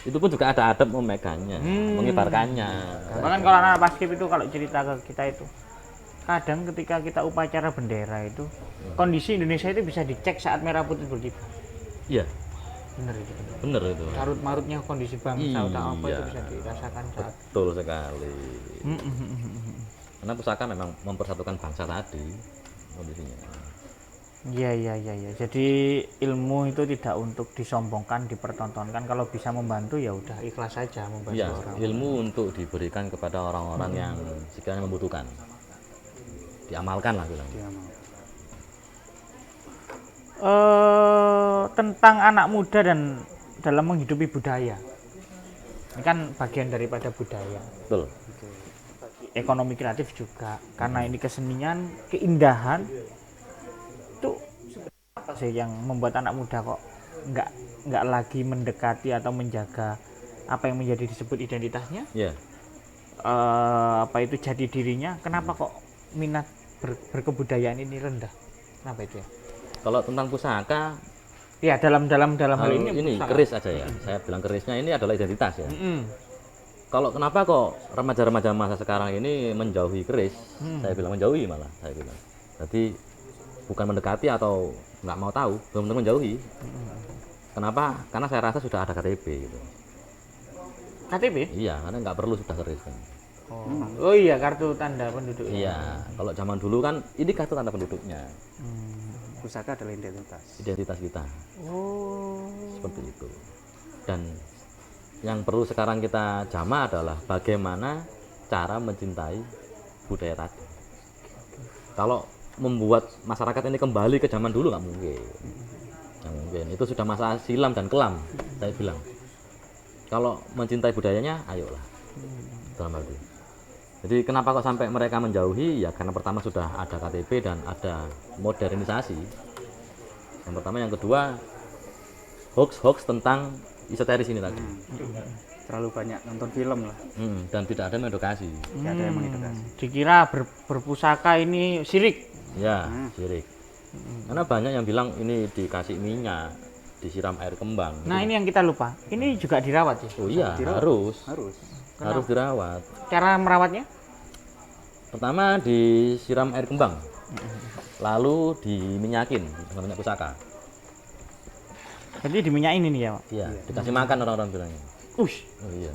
Itu pun juga ada adab memegangnya, mengibarkannya. Bahkan kalau anak paskib itu kalau cerita ke kita itu, kadang ketika kita upacara bendera itu, kondisi Indonesia itu bisa dicek saat merah putih berkibar. Iya, Bener itu. bener itu. Carut-marutnya kondisi bangsa atau apa Iya. itu bisa dirasakan saat. Betul sekali. Karena pusaka memang mempersatukan bangsa tadi kondisinya. Iya. Jadi ilmu itu tidak untuk disombongkan, dipertontonkan. Kalau bisa membantu ya udah ikhlas saja membantu Iya, orang. ilmu untuk diberikan kepada orang-orang yang sekiranya membutuhkan. Diamalkan lah bilang. Tentang anak muda dan dalam menghidupi budaya. Ini kan bagian daripada budaya. Betul. Ekonomi kreatif juga. Karena ini kesenian, keindahan. Itu sebenarnya apa sih yang membuat anak muda kok nggak lagi mendekati atau menjaga apa yang menjadi disebut identitasnya? Iya. Apa itu jati dirinya? Kenapa kok minat berkebudayaan ini rendah? Kenapa itu ya? Kalau tentang pusaka, Ya dalam hal ini pusaka. keris aja ya. Saya bilang kerisnya ini adalah identitas ya. Kalau kenapa kok remaja-remaja masa sekarang ini menjauhi keris? Saya bilang menjauhi malah. Saya bilang. Jadi bukan mendekati atau nggak mau tahu, benar-benar menjauhi. Kenapa? Karena saya rasa sudah ada KTP gitu. KTP? Iya, karena nggak perlu sudah keris kan. Oh iya, kartu tanda penduduk. Iya, kalau zaman dulu kan ini kartu tanda penduduknya, Pusaka adalah identitas. identitas kita. Oh. Seperti itu. Dan yang perlu sekarang kita jama adalah bagaimana cara mencintai budaya tadi. Kalau membuat masyarakat ini kembali ke zaman dulu nggak mungkin. Nggak mungkin. Itu sudah masa silam dan kelam. Saya bilang. Kalau mencintai budayanya, ayolah. Dalam arti. Jadi kenapa kok sampai mereka menjauhi? Ya karena pertama sudah ada KTP dan ada modernisasi. Yang pertama, yang kedua hoax tentang esoteris ini tadi. Terlalu banyak nonton film lah. Dan tidak ada edukasi. Nggak ada yang mengedukasi. Dikira berpusaka ini syirik. Ya, syirik. Karena banyak yang bilang ini dikasih minyak, disiram air kembang. Nah ini yang kita lupa. Ini juga dirawat ya. Oh iya, harus dirawat. Cara merawatnya? Pertama disiram air kembang. lalu diminyakin dengan minyak pusaka. Jadi diminyakin ini ya, Pak? Iya, dikasih makan orang-orang bilangnya. Ush, Oh iya.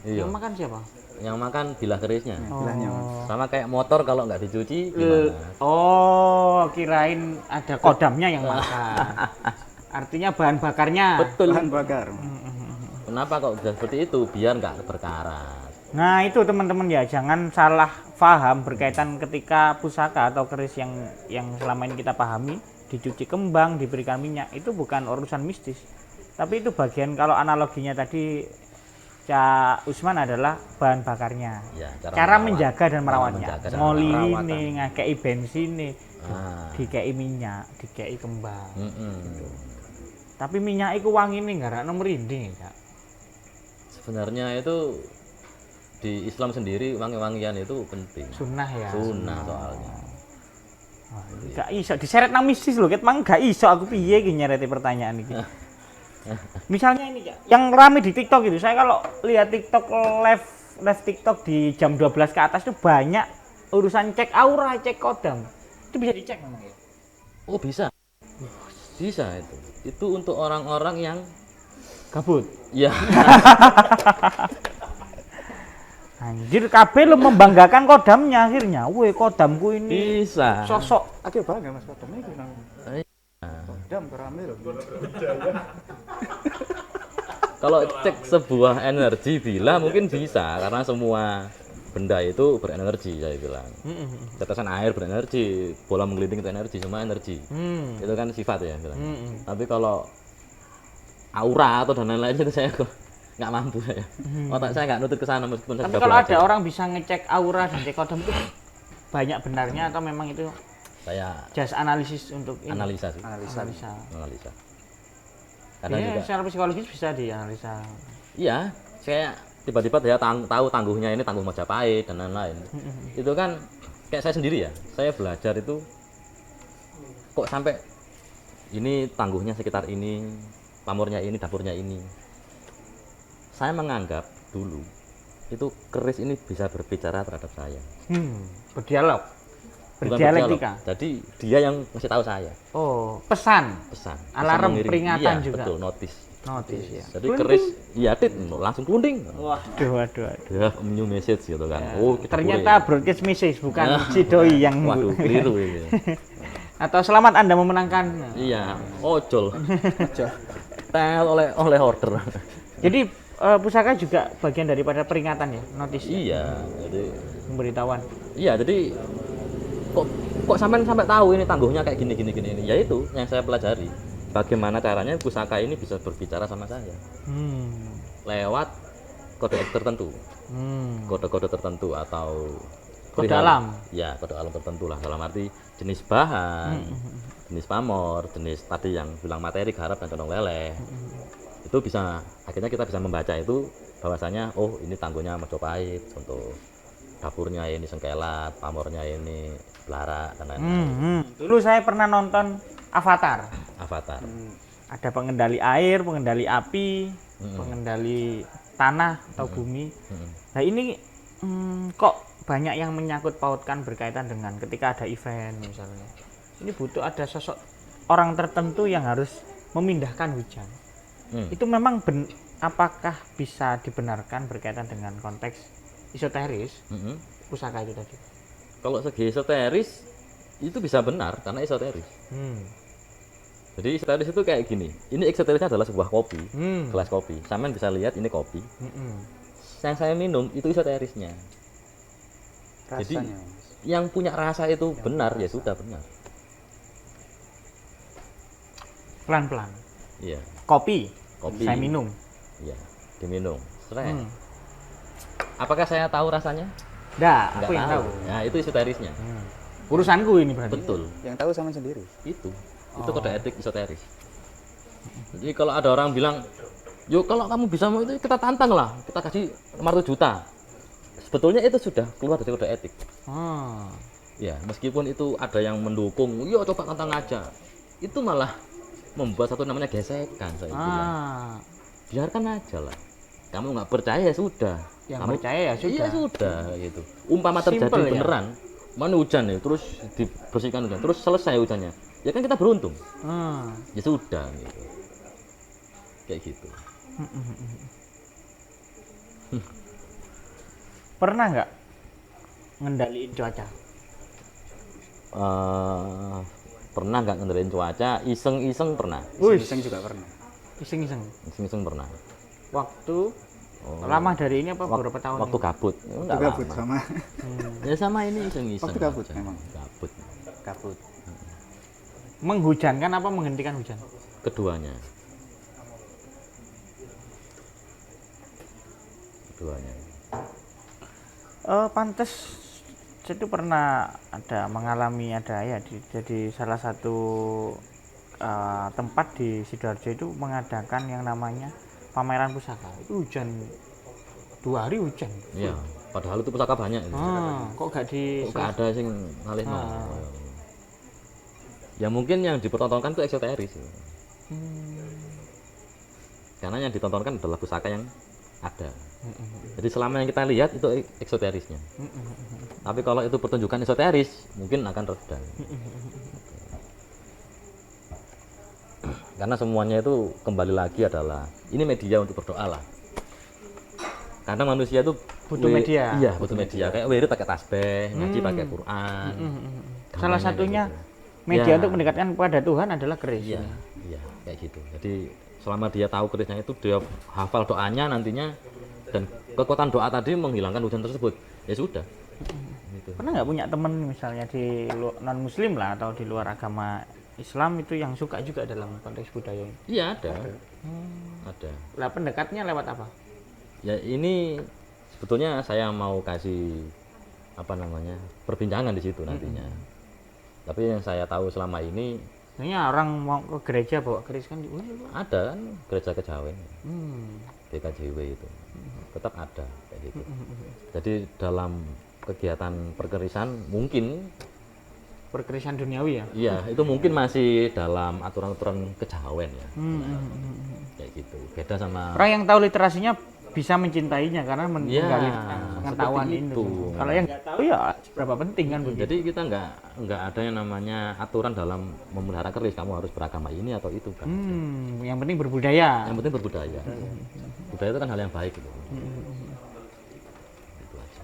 Iya. yang makan siapa? Yang makan bilah kerisnya. Bilahnya, Mas. Sama kayak motor kalau nggak dicuci gimana? Oh, kirain ada kodamnya yang makan. Artinya bahan bakarnya. Betul. Bahan bakar. Kenapa kok bisa seperti itu? Biar nggak berkarat. Nah, itu teman-teman ya, jangan salah paham berkaitan ketika pusaka atau keris yang selama ini kita pahami, dicuci kembang, diberikan minyak, itu bukan urusan mistis. Tapi itu bagian, kalau analoginya tadi Cak Usman adalah bahan bakarnya. Ya, Cara merawat. menjaga dan merawatnya. menjaga dan Ngoli perawatan. ini, ngakei bensin ini, Ah. dikei minyak, dikei kembang. Mm-mm. Tapi minyak itu wangi ini nggak merinding ya. Sebenarnya itu di Islam sendiri wangi-wangian itu penting. Sunnah ya. Sunnah soalnya. Wah, gak iso diseret nang mistis lho, ket mang gak iso aku piye iki nyereti pertanyaan iki. Misalnya ini ya, yang rame di TikTok itu, saya kalau lihat TikTok live TikTok di jam 12 ke atas itu banyak urusan cek aura, cek kodam. Itu bisa dicek memang ya. Oh bisa, bisa itu. Itu untuk orang-orang yang Gabut. ya Anjir, kabeh lu membanggakan kodamnya akhirnya. Woi, kodamku ini bisa. sosok Oke bangga Mas kodam iki nang. Iya. Kodam rame lho. Kalau cek sebuah energi bila mungkin bisa karena semua benda itu berenergi saya bilang. Tetesan air berenergi, bola menggelinding itu energi, semua energi. Itu kan sifat ya bilang. Tapi kalau aura atau dan lain-lain itu saya nggak mampu saya. Otak saya nggak nutut ke sana meskipun saya Tapi sudah kalau ada belajar. orang bisa ngecek aura dan cek kodam itu banyak benarnya atau memang itu Saya just analisis untuk ini? analisa sih, Analisa. analisa. Karena Ini juga secara psikologis bisa dianalisa. iya, saya tiba-tiba dia tahu tangguhnya ini tangguh Majapahit dan lain-lain. Itu kan kayak saya sendiri ya, saya belajar itu kok sampai ini tangguhnya sekitar ini, pamornya ini, dapurnya ini. Saya menganggap dulu itu keris ini bisa berbicara terhadap saya. Berdialog. Bukan Berdialektika. berdialog. Jadi dia yang ngasih tahu saya Oh, pesan. pesan. Alarm, mengirim. peringatan Iya, juga. Betul, notis. Notis ya. Jadi keris, iya tit, langsung kelunding. Waduh, waduh. Ya, new message gitu kan. Oh, kita Ternyata boleh. broadcast message bukan si doi yang Waduh, keliru ini. atau selamat Anda memenangkan. Iya, ojol. Tel oleh order. Jadi pusaka juga bagian daripada peringatan ya, notis. Iya, jadi Pemberitahuan. iya, jadi kok sampai tahu ini tangguhnya kayak gini ini. Ya itu yang saya pelajari. Bagaimana caranya pusaka ini bisa berbicara sama saya lewat kode tertentu. Kode-kode tertentu atau Kode perihal- alam. Ya, kode alam tertentu lah dalam arti jenis bahan, jenis pamor, jenis tadi yang bilang materi, garap dan condong leleh. Itu bisa akhirnya kita bisa membaca itu bahwasanya oh ini tangguhnya Majapahit, untuk dapurnya ini Sengkelat, pamornya ini Blara dan lain-lain. Dulu saya pernah nonton Avatar. Avatar. Ada pengendali air, pengendali api, pengendali tanah atau bumi. Nah ini kok banyak yang menyangkut pautkan berkaitan dengan ketika ada event misalnya. Ini butuh ada sosok orang tertentu yang harus memindahkan hujan. Itu memang apakah bisa dibenarkan berkaitan dengan konteks esoteris pusaka itu tadi? Kalau segi esoteris itu bisa benar karena esoteris. Jadi esoteris itu kayak gini. Ini esoterisnya adalah sebuah kopi, gelas kopi. Sampean bisa lihat ini kopi. Yang saya minum itu esoterisnya. Jadi Rasanya. yang punya rasa itu benar ya sudah benar. Pelan-pelan. Iya, Kopi. kopi. Saya minum. Iya, diminum. Sreng. Apakah saya tahu rasanya? Nggak, Nggak aku yang tahu. Nah, itu esoterisnya. Urusanku ini berarti. Betul. Yang tahu sama sendiri. Itu kode etik esoteris. Jadi kalau ada orang bilang, yuk kalau kamu bisa mau itu kita tantang lah, kita kasih 500 juta. Sebetulnya itu sudah keluar dari kode etik. Ya, meskipun itu ada yang mendukung, yuk coba tantang aja. Itu malah membuat satu namanya gesekan saya bilang. Biarkan aja lah. Kamu nggak percaya ya sudah. Yang Kamu percaya ya sudah. Iya sudah gitu. Umpama terjadi Simple ya? beneran, mana hujan ya, terus dibersihkan hujan, terus selesai hujannya. Ya kan kita beruntung. Ya sudah gitu. Kayak gitu. Pernah nggak ngendaliin cuaca? Pernah nggak ngendaliin cuaca? Iseng-iseng pernah. Iseng juga pernah. Iseng-iseng. Iseng-iseng pernah. Waktu lama dari ini apa beberapa tahun? Waktu ini? kabut. Enggak Gabut lama. sama Ya sama ini iseng-iseng. Waktu kabut aja. memang. Kabut. kabut. Menghujankan apa menghentikan hujan? Keduanya. Pantes saya itu pernah mengalami jadi salah satu tempat di Sidoarjo itu mengadakan yang namanya pameran pusaka. Itu hujan 2 hari hujan. Iya, padahal itu pusaka banyak itu. Kok gak di Kok gak ada sing ngalih Ya mungkin yang dipertontonkan itu eksoteris. Karena yang ditontonkan adalah pusaka yang ada. Jadi selama yang kita lihat itu eksoterisnya. Tapi kalau itu pertunjukan esoteris, mungkin akan reda. Karena semuanya itu kembali lagi adalah ini media untuk berdoa lah. Karena manusia itu butuh media. Iya, butuh media. Kayak wirid pakai tasbih, ngaji pakai Quran. Salah satunya gitu. media Ya. untuk mendekatkan kepada Tuhan adalah keris. Iya, kayak gitu. Jadi selama dia tahu kerisnya itu, dia hafal doanya nantinya, dan kekuatan doa tadi menghilangkan hujan tersebut. Ya sudah. Gitu. Pernah nggak punya temen misalnya di non Muslim lah atau di luar agama Islam itu yang suka juga dalam konteks budaya ini? Iya ada. Ada. Lah pendekatnya lewat apa? Ya ini sebetulnya saya mau kasih perbincangan di situ nantinya. Tapi yang saya tahu selama ini Sebenarnya orang mau ke gereja bawa keris kan? ada kan gereja Kejawen, GKJW itu tetap ada kayak gitu. Jadi dalam kegiatan perkerisan mungkin Perkerisan duniawi ya? iya itu mungkin masih dalam aturan-aturan Kejawen ya. Kayak gitu. Beda sama Orang yang tahu literasinya bisa mencintainya karena menggali pengetahuan seperti ini. itu. Kalau yang nggak tahu ya seberapa penting kan begitu. Jadi kita nggak ada yang namanya aturan dalam memelihara keris, kamu harus beragama ini atau itu kan. Yang penting berbudaya. Yang penting berbudaya. Budaya itu kan hal yang baik gitu. Itu aja.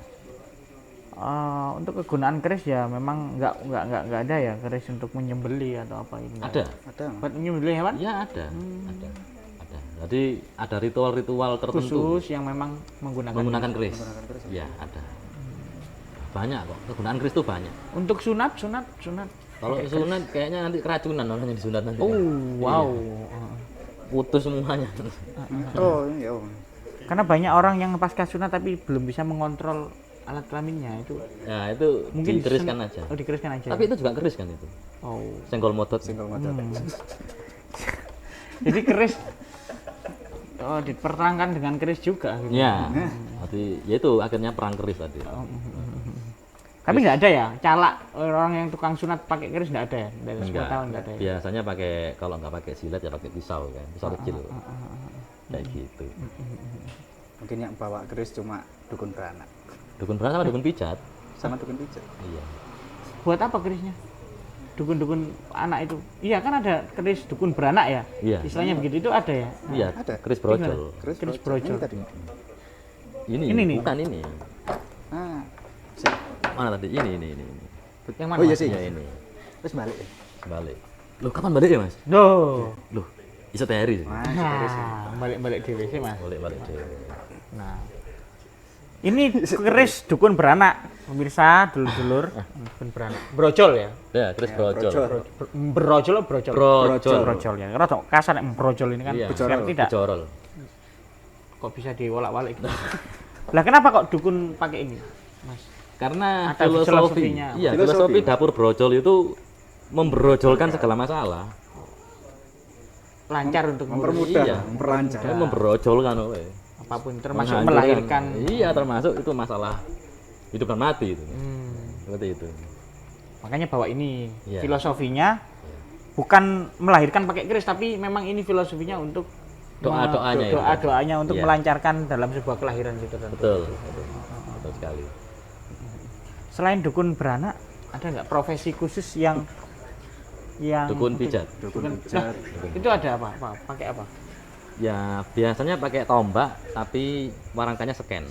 Untuk kegunaan keris ya memang nggak ada ya keris untuk menyembeli atau apa ini. Ada. Buat menyembeli hewan? Ya ada. Jadi ada ritual-ritual tertentu Khusus yang memang menggunakan keris. Iya ada. Banyak kok. Kegunaan keris itu banyak. Untuk sunat. Kalau sunat kayaknya nanti keracunan orang yang disunat nanti. Oh, wow. Putus semuanya. Oh, iya. Karena banyak orang yang pasca sunat tapi belum bisa mengontrol alat kelaminnya itu. Ya itu mungkin dikeriskan aja. Oh, dikeriskan aja. Tapi itu juga keris kan itu. Oh. Senggol modot. Jadi keris diperterangkan dengan keris juga. Gitu. Ya. Jadi ya itu akhirnya perang keris tadi. Tapi nggak ada ya calak orang yang tukang sunat pakai keris nggak ada ya dari 10 tahun nggak ada ya. Biasanya pakai, kalau nggak pakai silet ya pakai pisau kan, pisau kecil. Kayak gitu. Mungkin yang bawa keris cuma dukun beranak Dukun beranak sama dukun pijat. sama dukun pijat. Iya. Buat apa kerisnya? Dukun-dukun anak itu. Iya kan ada keris dukun beranak ya. Iya. Istilahnya begitu itu ada ya. Iya. Ada. Keris brojol. Keris brojol. Ini tadi. Ini nih. bukan ini. Ah, Mana tadi? Ini. Yang mana? Oh iya Mas? sih. Ya ini. Terus balik. Balik. Loh, kapan balik ya, Mas? Loh. Loh, iso teri sih. Nah, balik di WC Mas. Balik deh. Nah. Ini keris dukun beranak. Pemirsa, dulur-dulur, dukun beranak. Brojol ya? Ya, keris brojol. Brojol atau brojol? Brojol. Brojol ya. Karena kasar brojol ini kan Iya. biar tidak Bejorol. kok bisa diwolak-walik. Lah kenapa kok dukun pakai ini, Mas? Karena Ada filosofinya. Iya, Filosofi. filosofi dapur brojol itu membrojolkan segala masalah. Lancar untuk ngurus Mempermudah, Iya. memperlancar. Membrojolkan we. apapun termasuk Menghancurkan. melahirkan. Iya, termasuk itu masalah hidup dan mati itu. Seperti itu. Makanya bawa ini Iya. filosofinya bukan melahirkan pakai keris tapi memang ini filosofinya untuk Doa-doanya itu. doa-doanya untuk Iya. melancarkan dalam sebuah kelahiran gitu kan. Betul sekali. Selain dukun beranak, ada nggak profesi khusus yang Dukun pijat. Dukun Nah, pijat. itu ada apa? Pakai apa? Ya biasanya pakai tombak tapi warangkanya seken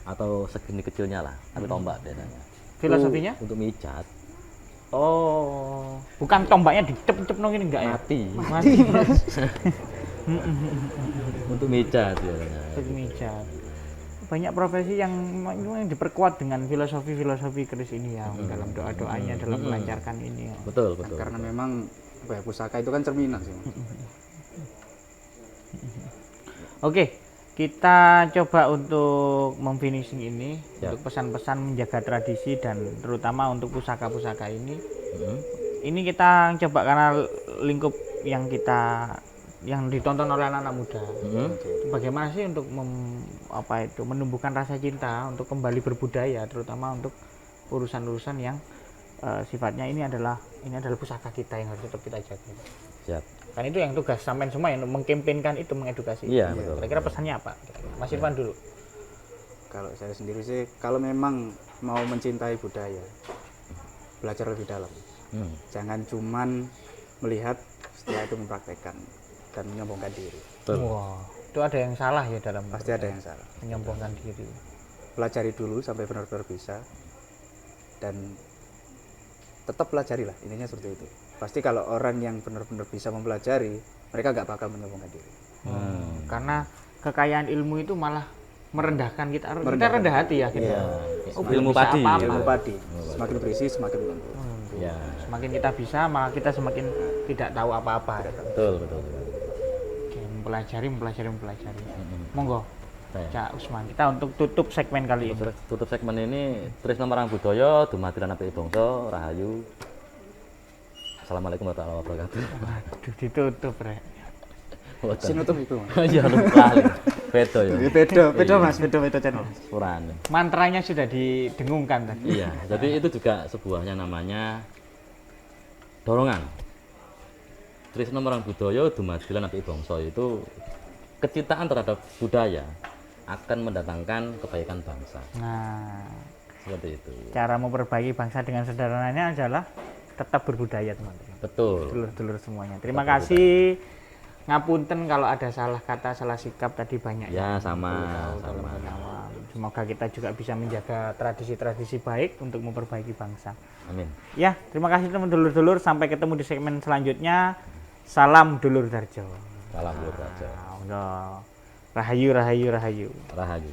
atau segini kecilnya lah, tapi tombak biasanya. Filosofinya? Untuk mijat Oh, bukan tombaknya dicep-cep nong ini enggak ya? mati. Mas. Untuk mijat biasanya. Untuk mijat. Banyak profesi yang diperkuat dengan filosofi keris ini ya, dalam doa-doanya, dalam melancarkan ini ya. Betul, betul. Karena memang apa ya, pusaka itu kan cerminan sih, Mas. Oke, kita coba untuk memfinishing ini, Ya. untuk pesan-pesan menjaga tradisi dan terutama untuk pusaka-pusaka ini. Mm. Ini kita coba karena lingkup yang ditonton oleh anak-anak muda. Bagaimana sih untuk menumbuhkan rasa cinta untuk kembali berbudaya, terutama untuk urusan-urusan yang sifatnya ini adalah pusaka kita yang harus tetap kita jaga. Siap. Kan itu yang tugas sampean semua yang mengkampanyekan itu, mengedukasi. Iya, betul. Kira-kira pesannya apa? Mas Irfan dulu. Kalau saya sendiri sih, kalau memang mau mencintai budaya, belajar lebih dalam. Jangan cuman melihat, setelah itu mempraktekkan dan menyombongkan diri. Betul. Wah, itu ada yang salah ya dalam Pasti ada yang salah. menyombongkan diri. Pelajari dulu sampai benar-benar bisa, dan tetap pelajarilah, intinya seperti itu. Pasti kalau orang yang benar-benar bisa mempelajari, mereka nggak bakal menyombongkan diri. Karena kekayaan ilmu itu malah merendahkan kita. Kita Merendahkan. rendah hati ya kita. Iya. Oh, Ilmu belum bisa padi. apa-apa. Ilmu padi, semakin berisi semakin melengkung. Ya. Semakin kita bisa, malah kita semakin tidak tahu apa-apa. Betul, betul. Oke, mempelajari. Monggo, Saya. Cak Usman. Kita untuk tutup segmen kali ini. Tutup segmen ini Trisno Marang Budaya, dumadiran apik bangsa, rahayu. Assalamualaikum warahmatullahi wabarakatuh. Waduh, ditutup, Rek. Sinutup itu, Mas. Ya lupa. Beda ya. Beda Mas, beda channel. Kurang. Mantranya sudah didengungkan tadi. Iya, jadi itu juga sebuahnya namanya dorongan. Trisno Marang Budaya, dumadiran apik bangsa itu kecintaan terhadap budaya akan mendatangkan kebaikan bangsa. Nah, Seperti itu. cara memperbaiki bangsa dengan sederhananya adalah tetap berbudaya, teman-teman. Betul. Dulur-dulur semuanya. Terima kasih. Ngapunten kalau ada salah kata, salah sikap tadi banyak. Ya, sama. Semoga kita juga bisa menjaga tradisi-tradisi baik untuk memperbaiki bangsa. Amin. Ya, terima kasih teman dulur-dulur. Sampai ketemu di segmen selanjutnya. Salam dulur Darjo. Salam dulur Raja. Rahayu. Rahayu.